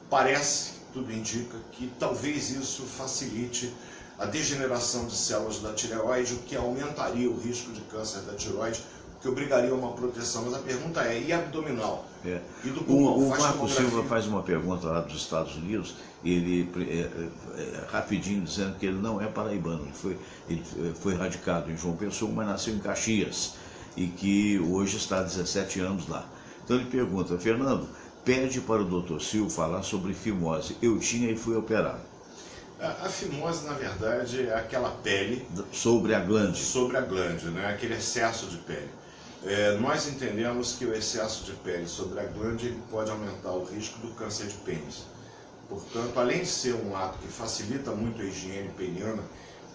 S3: Parece, tudo indica, que talvez isso facilite a degeneração de células da tireoide, o que aumentaria o risco de câncer da tireoide, que obrigaria a uma proteção. Mas a pergunta é, e abdominal? E do pulmão?
S1: O Marco Silva faz uma pergunta lá dos Estados Unidos, ele rapidinho dizendo que ele não é paraibano, ele foi radicado em João Pessoa, mas nasceu em Caxias, e que hoje está há 17 anos lá. Então ele pergunta, Fernando, pede para o Dr. Silva falar sobre fimose. Eu tinha e fui operado.
S3: A fimose, na verdade, é aquela pele...
S1: Sobre a glande.
S3: Sobre a glande, né? Aquele excesso de pele. Nós entendemos que o excesso de pele sobre a glande pode aumentar o risco do câncer de pênis. Portanto, além de ser um ato que facilita muito a higiene peniana,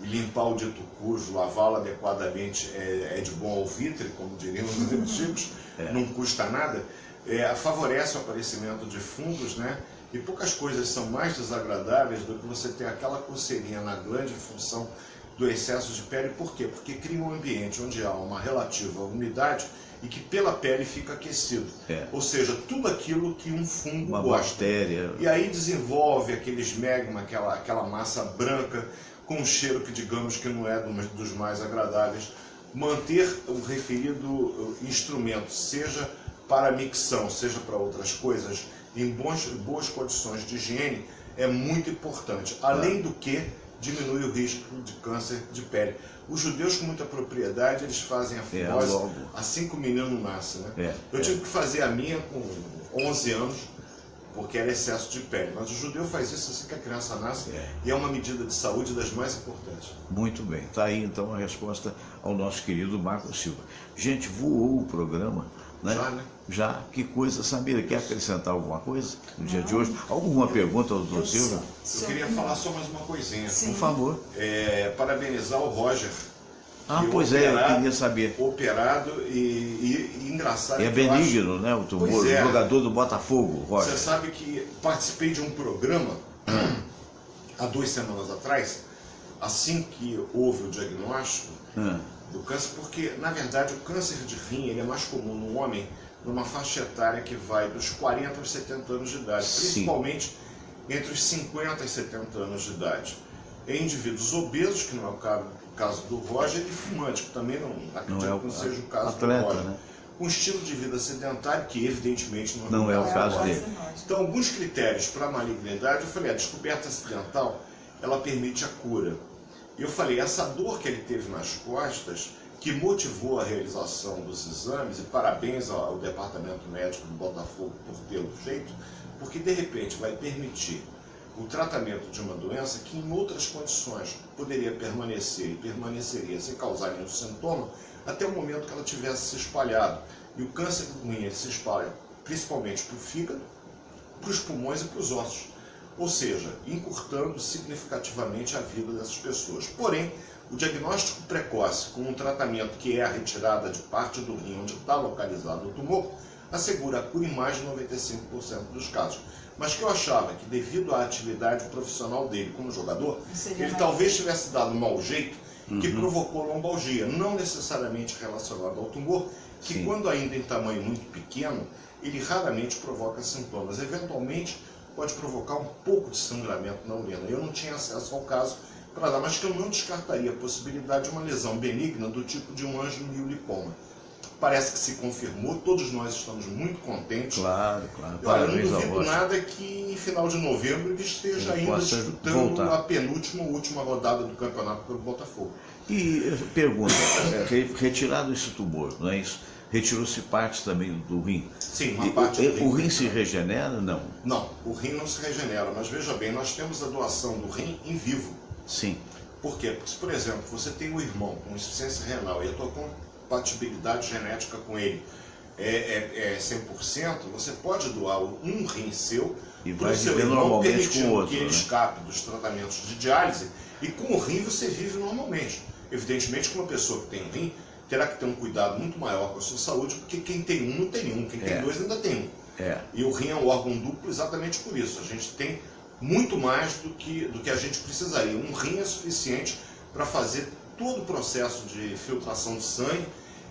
S3: e limpar o dito cujo, lavá-lo adequadamente é de bom alvitre, como diriam os antigos, não custa nada, favorece o aparecimento de fungos, né? E poucas coisas são mais desagradáveis do que você ter aquela coceirinha na glande em função do excesso de pele. Por quê? Porque cria um ambiente onde há uma relativa umidade e que pela pele fica aquecido. Ou seja, tudo aquilo que um fungo
S1: uma
S3: gosta.
S1: Bactéria.
S3: E aí desenvolve aquele esmegma, aquela massa branca, com um cheiro que digamos que não é dos mais agradáveis. Manter o referido instrumento, seja para micção, seja para outras coisas, em boas condições de higiene, é muito importante. Além do que, diminui o risco de câncer de pele. Os judeus, com muita propriedade, eles fazem a fimose assim que o menino nasce, né? Eu tive que fazer a minha com 11 anos, porque era excesso de pele. Mas o judeu faz isso assim que a criança nasce, e é uma medida de saúde das mais importantes.
S1: Muito bem, está aí então a resposta ao nosso querido Marco Silva. Gente, voou o programa, né?
S3: Já, né?
S1: Já, que coisa. Samira, quer acrescentar alguma coisa no dia de hoje? Alguma pergunta ao doutor Silva?
S3: Eu queria falar só mais uma coisinha.
S1: Por favor.
S3: Parabenizar o Roger.
S1: Pois eu queria saber.
S3: Operado e engraçado.
S1: É benigno, né? O tumor, o jogador do Botafogo, Roger.
S3: Você sabe que participei de um programa há 2 semanas atrás, assim que houve o diagnóstico do câncer, porque, na verdade, o câncer de rim ele é mais comum no homem numa faixa etária que vai dos 40 aos 70 anos de idade, principalmente entre os 50 e 70 anos de idade. Em indivíduos obesos, que não é o caso do Roger, e fumantes, que também não acredito que não seja o caso do Roger. Né? Com estilo de vida sedentário, que evidentemente
S1: não é o caso dele.
S3: Então, alguns critérios para a malignidade, eu falei, a descoberta acidental, ela permite a cura. E eu falei, essa dor que ele teve nas costas que motivou a realização dos exames, e parabéns ao Departamento Médico do Botafogo por tê-lo feito, porque de repente vai permitir o tratamento de uma doença que em outras condições poderia permanecer e permaneceria sem causar nenhum sintoma até o momento que ela tivesse se espalhado. E o câncer do rim ele se espalha principalmente para o fígado, para os pulmões e para os ossos, ou seja, encurtando significativamente a vida dessas pessoas. Porém, o diagnóstico precoce com um tratamento que é a retirada de parte do rim onde está localizado o tumor, assegura a cura em mais de 95% dos casos. Mas que eu achava que devido à atividade profissional dele como jogador, ele talvez tivesse dado um mau jeito que provocou lombalgia, não necessariamente relacionado ao tumor, que
S1: Sim.
S3: quando ainda em tamanho muito pequeno, ele raramente provoca sintomas. Eventualmente pode provocar um pouco de sangramento na urina. Eu não tinha acesso ao caso para dar, mas que eu não descartaria a possibilidade de uma lesão benigna do tipo de um angiolipoma. Parece que se confirmou, todos nós estamos muito contentes.
S1: Claro, claro.
S3: Olha, eu
S1: Parabéns
S3: não
S1: ao
S3: duvido
S1: Rocha.
S3: nada que em final de novembro ele esteja
S1: Ele
S3: ainda
S1: possa
S3: disputando
S1: voltar.
S3: a penúltima, última rodada do campeonato pelo Botafogo.
S1: E pergunta, retirado esse tumor, não é isso? Retirou-se parte também do rim.
S3: Sim, uma
S1: E
S3: parte do
S1: o rim se regenera? Não.
S3: Não, o rim não se regenera, mas veja bem, nós temos a doação do rim em vivo.
S1: Sim.
S3: Por quê? Porque se, por exemplo, você tem um irmão com insuficiência renal e a tua compatibilidade genética com ele é 100%, você pode doar um rim seu
S1: E
S3: para
S1: vai
S3: o seu
S1: viver
S3: irmão,
S1: normalmente com o
S3: permitindo
S1: outro,
S3: que ele
S1: né?
S3: escape dos tratamentos de diálise, e com o rim você vive normalmente. Evidentemente que uma pessoa que tem um rim terá que ter um cuidado muito maior com a sua saúde, porque quem tem um não tem nenhum, quem tem dois ainda tem um.
S1: É.
S3: E o rim é um órgão duplo exatamente por isso. A gente tem muito mais do que a gente precisaria. Um rim é suficiente para fazer todo o processo de filtração de sangue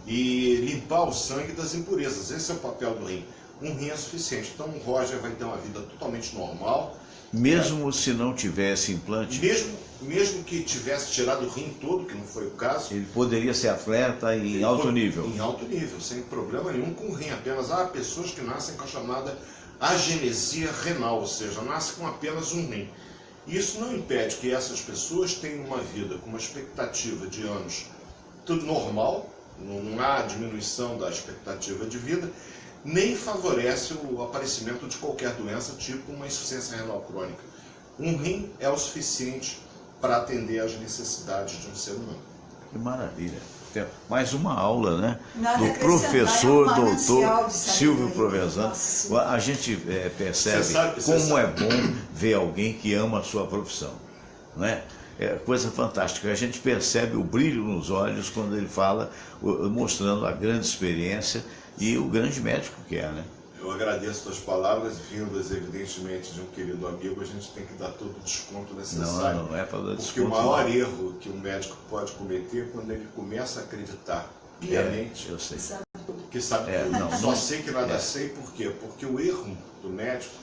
S3: e limpar o sangue das impurezas. Esse é o papel do rim. Um rim é suficiente. Então o Roger vai ter uma vida totalmente normal.
S1: Mesmo se não tivesse implante,
S3: Mesmo que tivesse tirado o rim todo, que não foi o caso,
S1: ele poderia ser atleta em alto nível.
S3: em alto nível, sem problema nenhum com o rim. Apenas há pessoas que nascem com a chamada agenesia renal, ou seja, nascem com apenas um rim. Isso não impede que essas pessoas tenham uma vida com uma expectativa de anos tudo normal, não há diminuição da expectativa de vida, nem favorece o aparecimento de qualquer doença, tipo uma insuficiência renal crônica. Um rim é o suficiente para atender às necessidades de um ser humano.
S1: Que maravilha. Tem mais uma aula, né?
S4: Nada
S1: Do
S4: a acrescentar,
S1: professor
S4: é um manancial
S1: doutor
S4: de sabedoria.
S1: Silvio Provenzano.
S4: Nossa,
S1: A gente percebe
S3: Você
S1: como
S3: sabe.
S1: é bom ver alguém que ama a sua profissão, né? É coisa fantástica. A gente percebe o brilho nos olhos quando ele fala, mostrando a grande experiência e o grande médico que é, né?
S3: Eu agradeço suas palavras, vindas evidentemente de um querido amigo, a gente tem que dar todo o desconto necessário.
S1: Não é para dar
S3: Porque
S1: desconto.
S3: o maior
S1: não.
S3: erro que um médico pode cometer é quando ele começa a acreditar piamente
S1: Eu sei.
S3: que sabe
S1: É,
S3: tudo.
S1: não,
S3: Só
S1: não-
S3: sei que nada
S1: é.
S3: sei, por quê? Porque o erro do médico,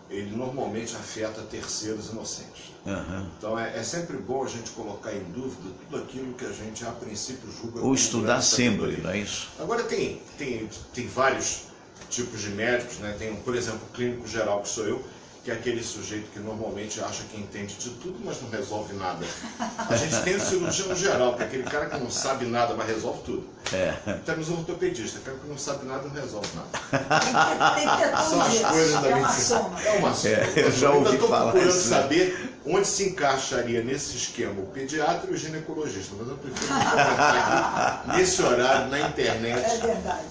S3: ele normalmente afeta terceiros inocentes.
S1: Aham.
S3: Então é sempre bom a gente colocar em dúvida tudo aquilo que a gente a princípio julga
S1: Ou
S3: como
S1: estudar
S3: grande
S1: sempre,
S3: sabedoria.
S1: não é isso?
S3: Agora tem vários tipos de médicos, né? Tem, por exemplo, o clínico geral, que sou eu, que é aquele sujeito que normalmente acha que entende de tudo, mas não resolve nada. A gente tem o cirurgião geral, que é aquele cara que não sabe nada, mas resolve tudo. Temos um ortopedista, que é o que não sabe nada e não resolve nada.
S4: Tem que ter
S3: São as
S4: tudo
S3: coisas
S4: isso.
S3: da
S4: É uma
S3: medicina.
S4: soma.
S3: É uma soma.
S1: eu já ouvi
S3: ainda estou
S1: falar
S3: procurando
S1: isso.
S3: saber onde se encaixaria nesse esquema o pediatra e o ginecologista, mas eu prefiro não comentar aqui nesse horário, na internet.
S4: É verdade.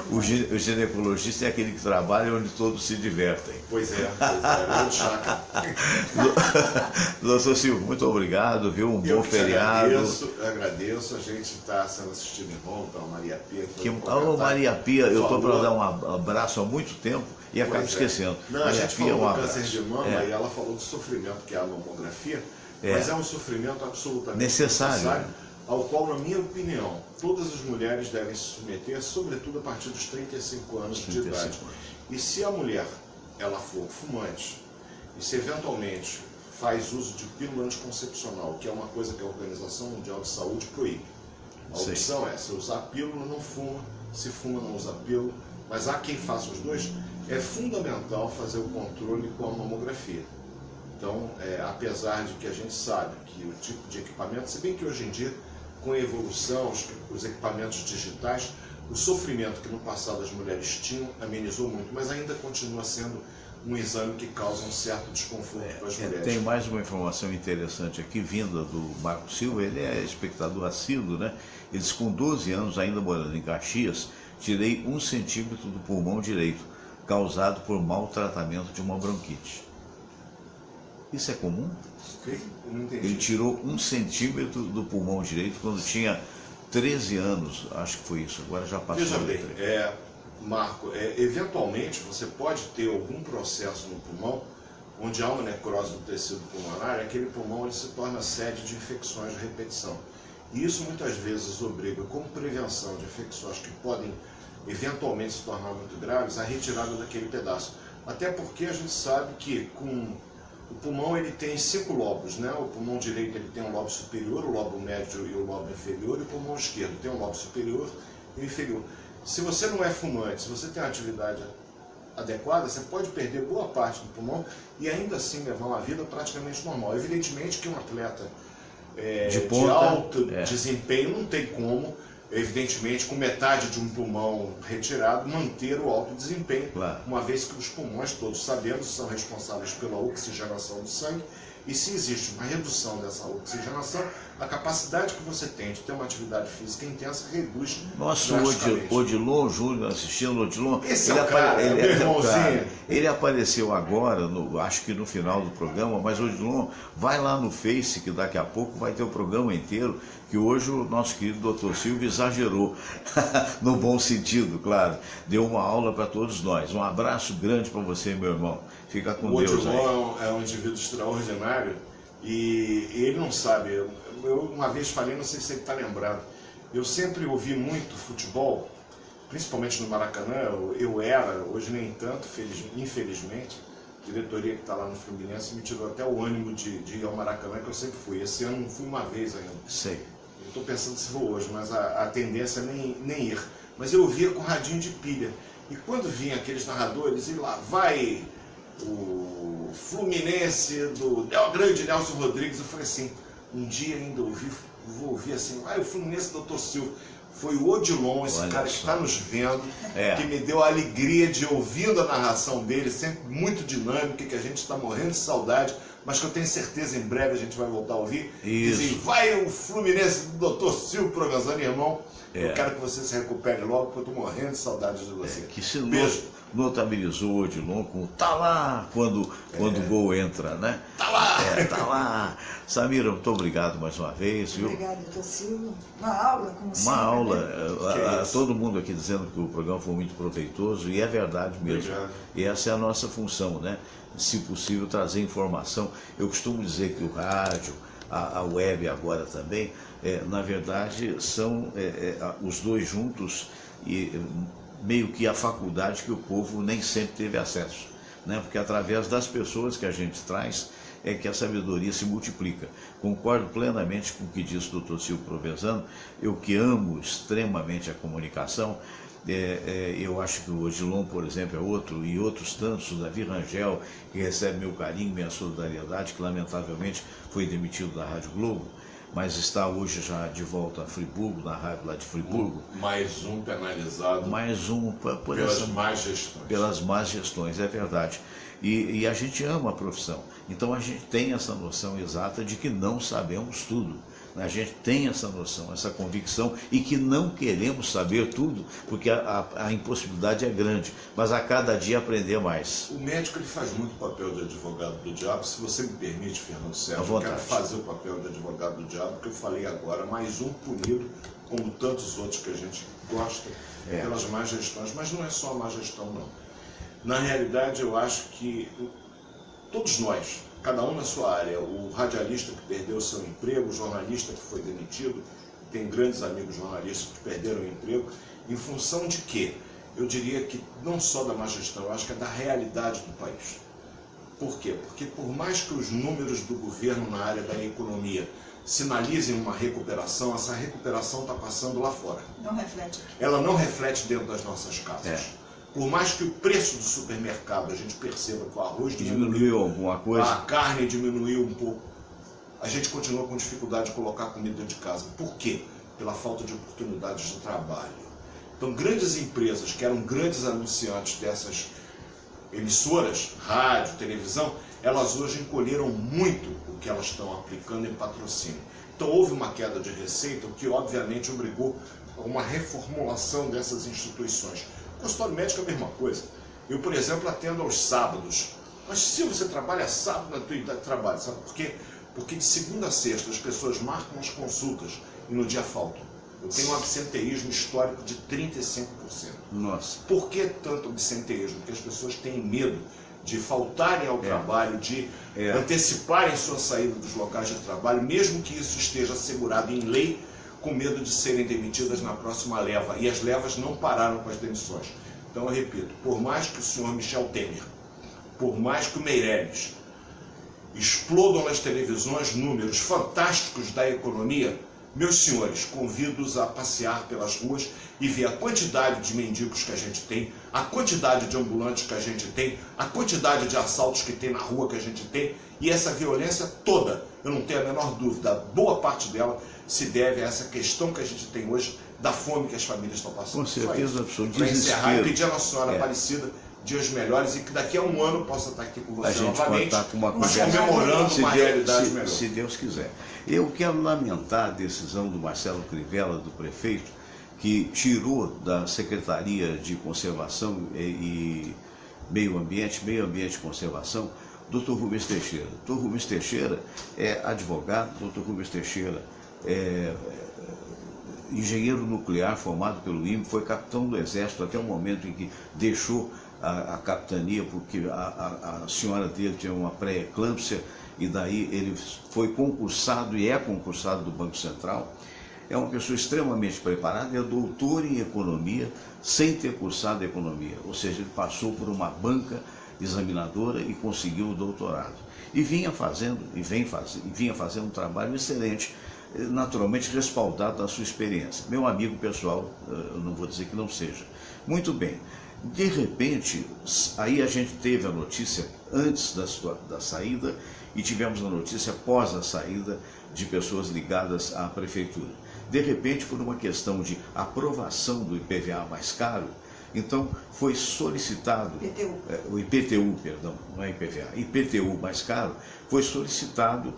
S1: O ginecologista é aquele que trabalha onde todos se divertem.
S3: Pois é, é muito chato.
S1: Doutor Silvio, muito obrigado, viu? Um
S3: Eu
S1: bom
S3: que
S1: feriado.
S3: agradeço. A gente está sendo assistido em Roma pela Maria Pia.
S1: Ô, Maria Pia, eu estou para
S3: Falou.
S1: dar um abraço há muito tempo e acabo
S3: Pois é.
S1: esquecendo.
S3: Não, a
S1: Maria
S3: gente
S1: Pia,
S3: falou
S1: um
S3: do câncer
S1: abraço.
S3: de mama e ela falou do sofrimento que é a mamografia,
S1: É.
S3: mas é um sofrimento absolutamente
S1: Necessário.
S3: ao qual, na minha opinião, todas as mulheres devem se submeter, sobretudo a partir dos 35 anos de
S1: 35
S3: idade.
S1: anos.
S3: E se a mulher ela for fumante e se eventualmente faz uso de pílula anticoncepcional, que é uma coisa que a Organização Mundial de Saúde proíbe. A
S1: Sei.
S3: opção é, se usar pílula, não fuma, se fuma, não usa pílula, mas há quem faça os dois. É fundamental fazer o controle com a mamografia. Então, apesar de que a gente sabe que o tipo de equipamento, se bem que hoje em dia com a evolução, os equipamentos digitais, o sofrimento que no passado as mulheres tinham amenizou muito, mas ainda continua sendo um exame que causa um certo desconforto para as mulheres.
S1: Tem mais uma informação interessante aqui, vinda do Marco Silva, ele é espectador assíduo, né? Ele diz, com 12 anos, ainda morando em Caxias, tirei 1 centímetro do pulmão direito, causado por mau tratamento de uma bronquite. Isso é comum?
S3: Eu não entendi.
S1: Ele tirou 1 centímetro do pulmão direito quando tinha 13 anos, acho que foi isso, agora já passou.
S3: Veja bem, Marco, eventualmente você pode ter algum processo no pulmão, onde há uma necrose do tecido pulmonar, e aquele pulmão ele se torna sede de infecções de repetição. E isso muitas vezes obriga, como prevenção de infecções que podem eventualmente se tornar muito graves, a retirada daquele pedaço. Até porque a gente sabe que com o pulmão ele tem 5 lobos, né? O pulmão direito ele tem um lobo superior, o lobo médio e o lobo inferior, e o pulmão esquerdo tem um lobo superior e inferior. Se você não é fumante, se você tem uma atividade adequada, você pode perder boa parte do pulmão e ainda assim levar uma vida praticamente normal. Evidentemente que um atleta de alto desempenho não tem como, evidentemente, com metade de um pulmão retirado, manter o alto desempenho,
S1: claro,
S3: uma vez que os pulmões, todos sabemos, são responsáveis pela oxigenação do sangue, e se existe uma redução dessa oxigenação, a capacidade que você tem de ter uma atividade física intensa reduz drasticamente.
S1: Odilon Júnior assistindo, Odilon,
S3: esse é o cara, meu irmãozinho.
S1: Ele apareceu agora, acho que no final do programa, mas Odilon, vai lá no Face, que daqui a pouco vai ter o programa inteiro, que hoje o nosso querido Dr. Silvio exagerou, no bom sentido, claro, deu uma aula para todos nós. Um abraço grande para você, meu irmão. Fica com Deus aí.
S3: O Odilon é um indivíduo extraordinário e ele não sabe. Eu uma vez falei, não sei se ele está lembrado, eu sempre ouvi muito futebol, principalmente no Maracanã. Eu era, hoje nem tanto, infelizmente. A diretoria que está lá no Fluminense me tirou até o ânimo de ir ao Maracanã, que eu sempre fui. Esse ano não fui uma vez ainda.
S1: Sei.
S3: Estou pensando se vou hoje, mas a tendência é nem ir. Mas eu ouvia com radinho de pilha. E quando vinha aqueles narradores, e lá vai o Fluminense do grande Nelson Rodrigues, eu falei assim, um dia ainda vou ouvir assim, vai o Fluminense do Dr. Silva. Foi o Odilon, esse
S1: Olha
S3: cara
S1: só.
S3: que está nos vendo, que me deu a alegria de ouvindo a narração dele, sempre muito dinâmica, que a gente está morrendo de saudade, mas que eu tenho certeza em breve a gente vai voltar a ouvir.
S1: Isso.
S3: Dizem, vai o Fluminense do Dr. Silvio Provenzano, irmão. Eu quero que você se recupere logo, porque eu estou morrendo de saudade de você.
S1: Que se
S3: Beijo.
S1: notabilizou o Odilon com tá lá quando o gol entra, né?
S3: Tá lá!
S1: Tá lá. Samira, muito obrigado mais uma vez, viu?
S4: Obrigada, doutor Silvio. Uma aula, como sempre.
S1: Uma aula,
S3: né?
S1: todo mundo aqui dizendo que o programa foi muito proveitoso, e é verdade mesmo.
S3: Obrigado.
S1: E essa é a nossa função, né? Se possível, trazer informação. Eu costumo dizer que o rádio, a web agora também, na verdade, são os dois juntos e meio que a faculdade que o povo nem sempre teve acesso, né? Porque através das pessoas que a gente traz é que a sabedoria se multiplica. Concordo plenamente com o que disse o Dr. Silvio Provenzano, eu que amo extremamente a comunicação. Eu acho que o Odilon, por exemplo, é outro, e outros tantos, o Davi Rangel, que recebe meu carinho, minha solidariedade, que lamentavelmente foi demitido da Rádio Globo, mas está hoje já de volta a Friburgo, na rádio lá de Friburgo.
S3: Mais um penalizado
S1: Mais um
S3: pelas más gestões.
S1: Pelas más gestões, é verdade. E a gente ama a profissão, então a gente tem essa noção exata de que não sabemos tudo. A gente tem essa noção, essa convicção, e que não queremos saber tudo, porque a impossibilidade é grande, mas a cada dia aprender mais.
S3: O médico ele faz muito papel de advogado do diabo. Se você me permite, Fernando Sérgio,
S1: À vontade.
S3: eu quero fazer o papel de advogado do diabo, porque eu falei agora, mais um punido, como tantos outros que a gente gosta, pelas más gestões. Mas não é só a má gestão, não. Na realidade, eu acho que todos nós, cada um na sua área, o radialista que perdeu o seu emprego, o jornalista que foi demitido, tem grandes amigos jornalistas que perderam o emprego, em função de quê? Eu diria que não só da má gestão, eu acho que é da realidade do país. Por quê? Porque por mais que os números do governo na área da economia sinalizem uma recuperação, essa recuperação está passando lá fora.
S4: Não reflete.
S3: Ela não reflete dentro das nossas casas. Por mais que o preço do supermercado, a gente perceba que o arroz
S1: Diminuiu alguma coisa?
S3: a carne diminuiu um pouco, a gente continua com dificuldade de colocar comida dentro de casa. Por quê? Pela falta de oportunidades de trabalho. Então, grandes empresas que eram grandes anunciantes dessas emissoras, rádio, televisão, elas hoje encolheram muito o que elas estão aplicando em patrocínio. Então, houve uma queda de receita, o que obviamente obrigou a uma reformulação dessas instituições. O consultório médico é a mesma coisa. Eu, por exemplo, atendo aos sábados. Mas se você trabalha sábado na tua idade de trabalho, sabe por quê? Porque de segunda a sexta as pessoas marcam as consultas e no dia faltam. Eu tenho um absenteísmo histórico de 35%.
S1: Nossa.
S3: Por que tanto absenteísmo? Porque as pessoas têm medo de faltarem ao trabalho, de anteciparem sua saída dos locais de trabalho, mesmo que isso esteja assegurado em lei, com medo de serem demitidas na próxima leva. E as levas não pararam com as demissões. Então eu repito, por mais que o senhor Michel Temer, por mais que o Meirelles explodam nas televisões números fantásticos da economia, meus senhores, convido-os a passear pelas ruas e ver a quantidade de mendigos que a gente tem, a quantidade de ambulantes que a gente tem, a quantidade de assaltos que tem na rua que a gente tem, e essa violência toda, eu não tenho a menor dúvida, boa parte dela se deve a essa questão que a gente tem hoje da fome que as famílias estão passando.
S1: Com certeza, professor.
S3: Para encerrar, eu pedi a Nossa Senhora Aparecida dias melhores e que daqui a um ano possa estar aqui com você novamente, comemorando uma realidade melhor.
S1: Se Deus quiser. Eu quero lamentar a decisão do Marcelo Crivella, do prefeito, que tirou da Secretaria de Conservação e Meio Ambiente e Conservação, Dr. Rubens Teixeira. Dr. Rubens Teixeira é advogado, Dr. Rubens Teixeira é engenheiro nuclear formado pelo INPE, foi capitão do Exército até o momento em que deixou a capitania, porque a senhora dele tinha uma pré-eclâmpsia, e daí ele foi concursado e é concursado do Banco Central. É uma pessoa extremamente preparada, é doutor em economia, sem ter cursado economia, ou seja, ele passou por uma banca examinadora e conseguiu o doutorado. E vinha fazendo um trabalho excelente, naturalmente respaldado da sua experiência. Meu amigo pessoal, eu não vou dizer que não seja. Muito bem. De repente, aí a gente teve a notícia antes da saída e tivemos a notícia após a saída de pessoas ligadas à prefeitura. De repente, por uma questão de aprovação do IPVA mais caro, então foi solicitado, o IPTU, perdão, não é IPVA, IPTU mais caro, foi solicitado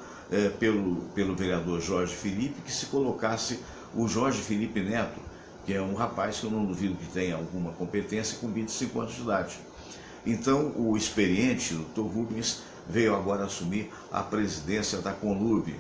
S1: pelo vereador Jorge Felipe que se colocasse o Jorge Felipe Neto, que é um rapaz que eu não duvido que tenha alguma competência, com 25 anos de idade. Então, o experiente, o Dr. Rubens, veio agora assumir a presidência da Conlurb.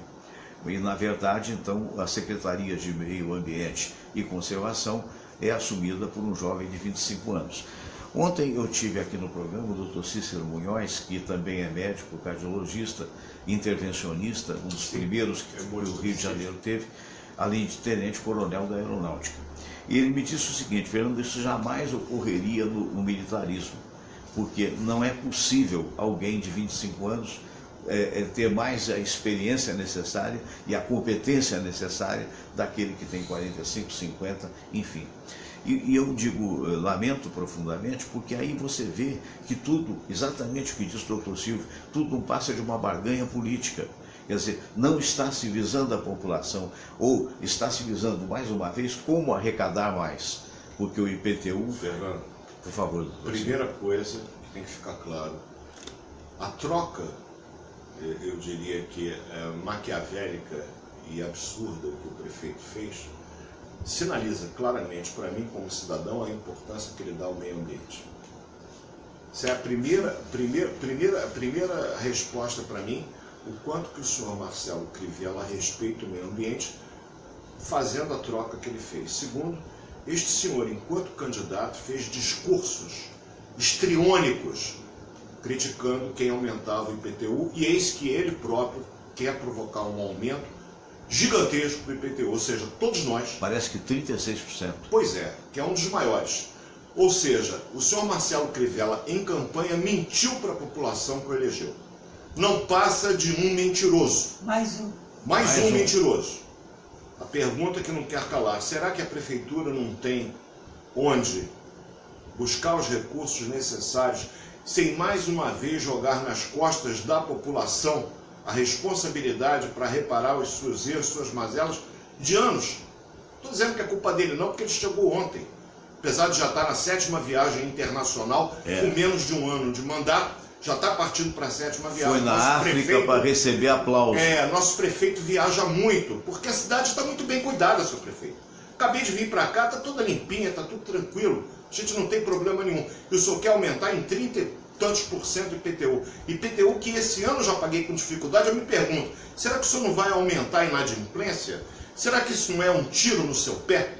S1: E, na verdade, então, a Secretaria de Meio Ambiente e Conservação é assumida por um jovem de 25 anos. Ontem eu tive aqui no programa o Dr. Cícero Munhoz, que também é médico, cardiologista, intervencionista, um dos primeiros que o Rio de Janeiro teve, além de tenente-coronel da Aeronáutica. E ele me disse o seguinte: Fernando, isso jamais ocorreria no militarismo, porque não é possível alguém de 25 anos ter mais a experiência necessária e a competência necessária daquele que tem 45, 50, enfim. E eu digo, lamento profundamente, porque aí você vê que tudo, exatamente o que diz o doutor Silvio, tudo não passa de uma barganha política. Quer dizer, não está se visando a população, ou está se visando, mais uma vez, como arrecadar mais. Porque o IPTU...
S3: Fernando,
S1: por favor, doutor.
S3: Primeira coisa que tem que ficar claro, a troca, eu diria que maquiavélica e absurda que o prefeito fez, sinaliza claramente para mim, como cidadão, a importância que ele dá ao meio ambiente. Essa é a primeira resposta para mim, o quanto que o senhor Marcelo Crivella respeita o meio ambiente, fazendo a troca que ele fez. Segundo, este senhor, enquanto candidato, fez discursos histriônicos, criticando quem aumentava o IPTU, e eis que ele próprio quer provocar um aumento gigantesco do IPTU, ou seja, todos nós...
S1: Parece que 36%.
S3: Pois é, que é um dos maiores. Ou seja, o senhor Marcelo Crivella, em campanha, mentiu para a população que o elegeu. Não passa de um mentiroso.
S4: Mais um.
S3: Mais um mentiroso. A pergunta que não quer calar: será que a prefeitura não tem onde buscar os recursos necessários, sem mais uma vez jogar nas costas da população a responsabilidade para reparar os seus erros, suas mazelas de anos. Estou dizendo que é culpa dele não, porque ele chegou ontem. Apesar de já estar na 7ª viagem internacional, com menos de um ano de mandato, já está partindo para a 7ª viagem.
S1: Foi na África para receber aplausos.
S3: Nosso prefeito viaja muito, porque a cidade está muito bem cuidada, seu prefeito. Acabei de vir para cá, está toda limpinha, está tudo tranquilo. A gente não tem problema nenhum. E o senhor quer aumentar em 30 e tantos por cento IPTU. IPTU que esse ano eu já paguei com dificuldade, eu me pergunto, será que o senhor não vai aumentar a inadimplência? Será que isso não é um tiro no seu pé?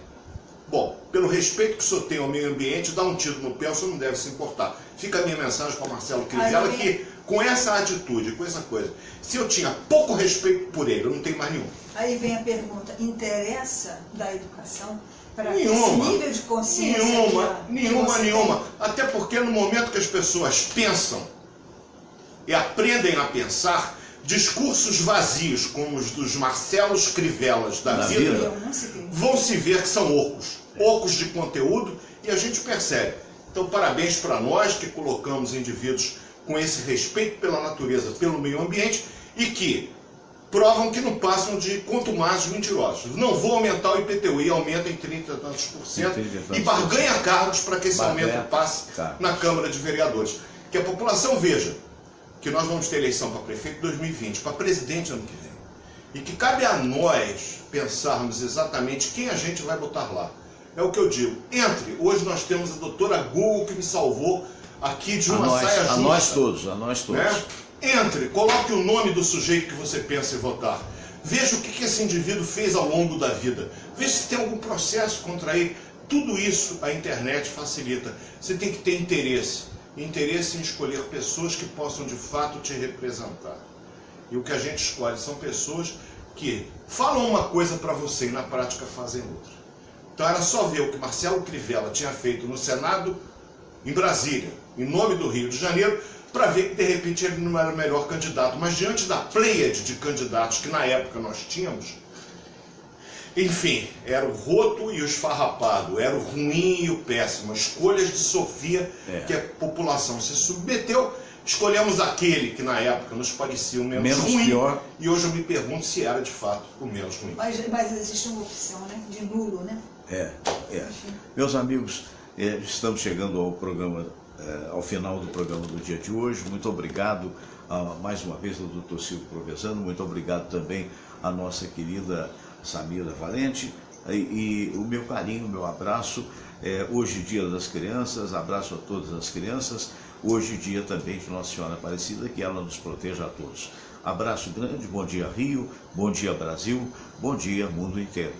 S3: Bom, pelo respeito que o senhor tem ao meio ambiente, dar um tiro no pé, o senhor não deve se importar. Fica a minha mensagem para Marcelo Crivella, que com essa atitude, com essa coisa, se eu tinha pouco respeito por ele, eu não tenho mais nenhum.
S4: Aí vem a pergunta, interessa da educação para esse
S3: Nenhuma.
S4: nível de consciência?
S3: Nenhuma. Até porque no momento que as pessoas pensam e aprendem a pensar, discursos vazios como os dos Marcelos Crivellas da vida vão se ver que são ocos de conteúdo, e a gente percebe. Então parabéns para nós que colocamos indivíduos com esse respeito pela natureza, pelo meio ambiente, e que provam que não passam de contumazes mentirosos. Não vou aumentar o IPTU, e aumenta em 30 e tantos por cento, e barganha cargos para que esse aumento passe na Câmara de Vereadores. Que a população veja que nós vamos ter eleição para prefeito em 2020, para presidente ano que vem. E que cabe a nós pensarmos exatamente quem a gente vai botar lá. É o que eu digo. Hoje nós temos a doutora Google que me salvou aqui de uma saia justa.
S1: A nós todos.
S3: Né? Coloque o nome do sujeito que você pensa em votar. Veja o que esse indivíduo fez ao longo da vida. Veja se tem algum processo contra ele. Tudo isso a internet facilita. Você tem que ter interesse em escolher pessoas que possam de fato te representar. E o que a gente escolhe são pessoas que falam uma coisa para você e na prática fazem outra. Então era só ver o que Marcelo Crivella tinha feito no Senado, em Brasília, em nome do Rio de Janeiro, para ver que de repente ele não era o melhor candidato. Mas diante da pleiade de candidatos que na época nós tínhamos, enfim, era o roto e o esfarrapado, era o ruim e o péssimo, escolhas de Sofia que a população se submeteu. Escolhemos aquele que na época nos parecia o menos ruim,
S1: pior.
S3: E hoje eu me pergunto se era de fato o menos ruim.
S4: Mas existe uma opção, né? De nulo, né?
S1: Meus amigos, estamos chegando ao programa, ao final do programa do dia de hoje. Muito obrigado mais uma vez ao Dr. Silvio Provenzano, muito obrigado também à nossa querida Samira Valente, e o meu carinho, o meu abraço. Hoje dia das crianças, abraço a todas as crianças. Hoje dia também de Nossa Senhora Aparecida, que ela nos proteja a todos. Abraço grande, bom dia Rio, bom dia Brasil, bom dia mundo inteiro.